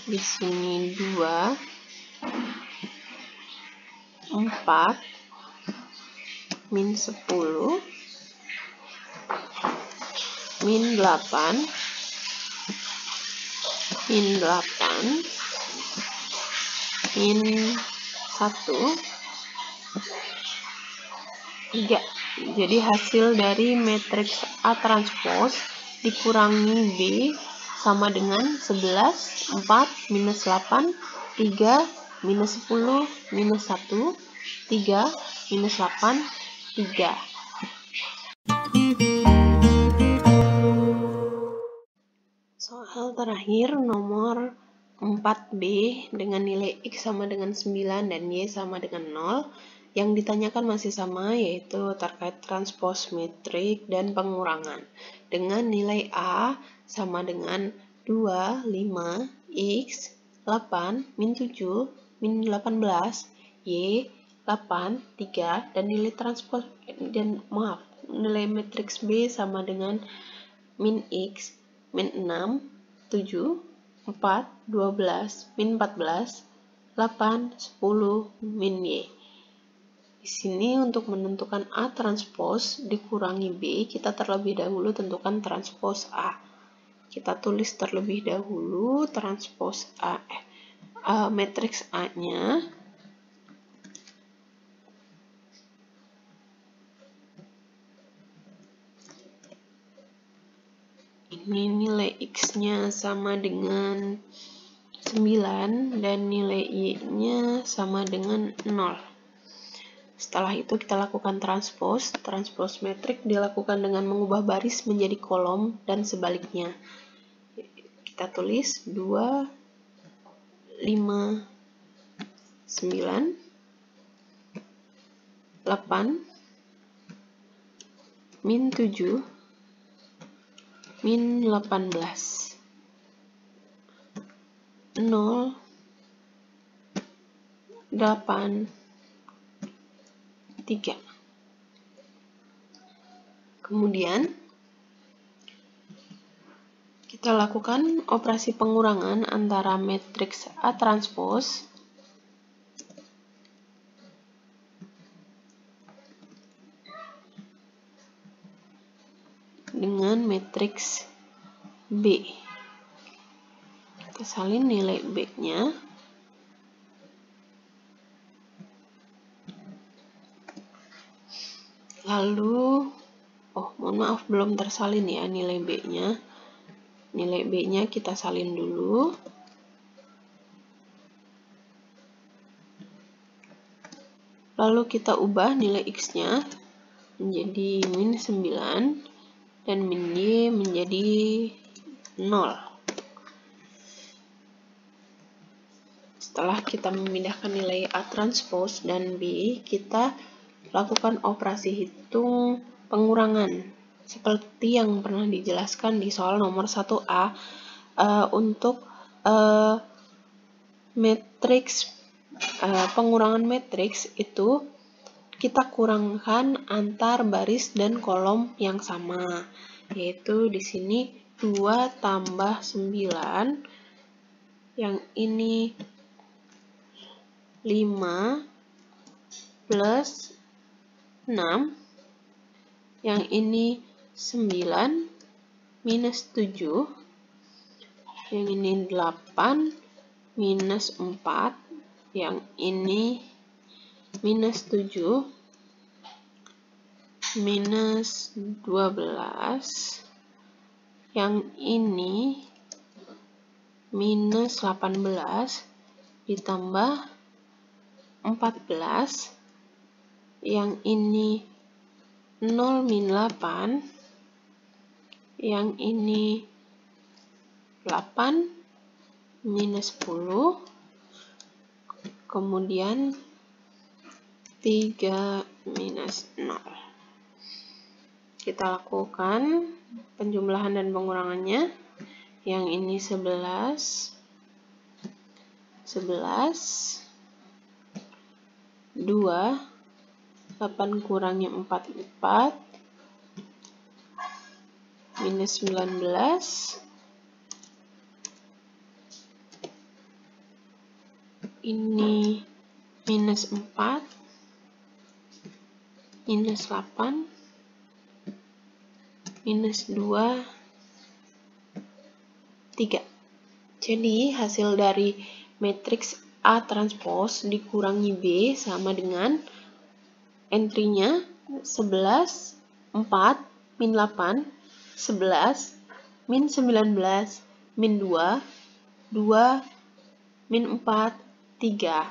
di sini 2, 4, min 10, min 8, min 8, min 1, 3. Jadi hasil dari matriks A transpose dikurangi B sama dengan 11, 4, minus 8, 3, minus 10, minus 1, 3, minus 8, 3. Soal terakhir nomor 4B dengan nilai X sama dengan 9 dan Y sama dengan 0. Yang ditanyakan masih sama, yaitu terkait transpose metrik dan pengurangan. Dengan nilai A sama dengan 2, 5, X, 8, min 7, min 18, Y, 8, 3, dan nilai transpose, nilai matriks B sama dengan min X, min 6, 7, 4, 12, min 14, 8, 10, min Y. Di sini untuk menentukan A transpose dikurangi B, kita terlebih dahulu tentukan transpose A. Kita tulis terlebih dahulu transpose A, matriks A-nya. Ini nilai X-nya sama dengan 9 dan nilai Y-nya sama dengan 0. Setelah itu kita lakukan transpose. Transpose metrik dilakukan dengan mengubah baris menjadi kolom dan sebaliknya. Kita tulis 2, 5, 9, 8, min 7, min 18, 0, 8, 3. Kemudian kita lakukan operasi pengurangan antara matriks A transpose dengan matriks B. Kita salin nilai B-nya. Lalu, mohon maaf, belum tersalin ya nilai B-nya. Nilai B-nya kita salin dulu. Lalu kita ubah nilai X-nya menjadi min 9 dan min Y menjadi 0. Setelah kita memindahkan nilai A transpose dan B, kita lakukan operasi hitung pengurangan seperti yang pernah dijelaskan di soal nomor 1A. Untuk matriks pengurangan matriks itu kita kurangkan antar baris dan kolom yang sama, yaitu di sini 2 tambah 9, yang ini 5 plus 6, yang ini 9 minus 7, yang ini 8 minus 4, yang ini minus 7 minus 12, yang ini minus 18 ditambah 14, yang ini 0 min 8, yang ini 8 minus 10, kemudian 3 minus 0. Kita lakukan penjumlahan dan pengurangannya. Yang ini 11, 2, 8 kurangi 4, 4, minus 19, ini minus 4, minus 8, minus 2, 3. Jadi hasil dari matriks A transpose dikurangi B sama dengan entry-nya 11, 4, min 8, 11, min 19, min 2, 2, min 4, 3.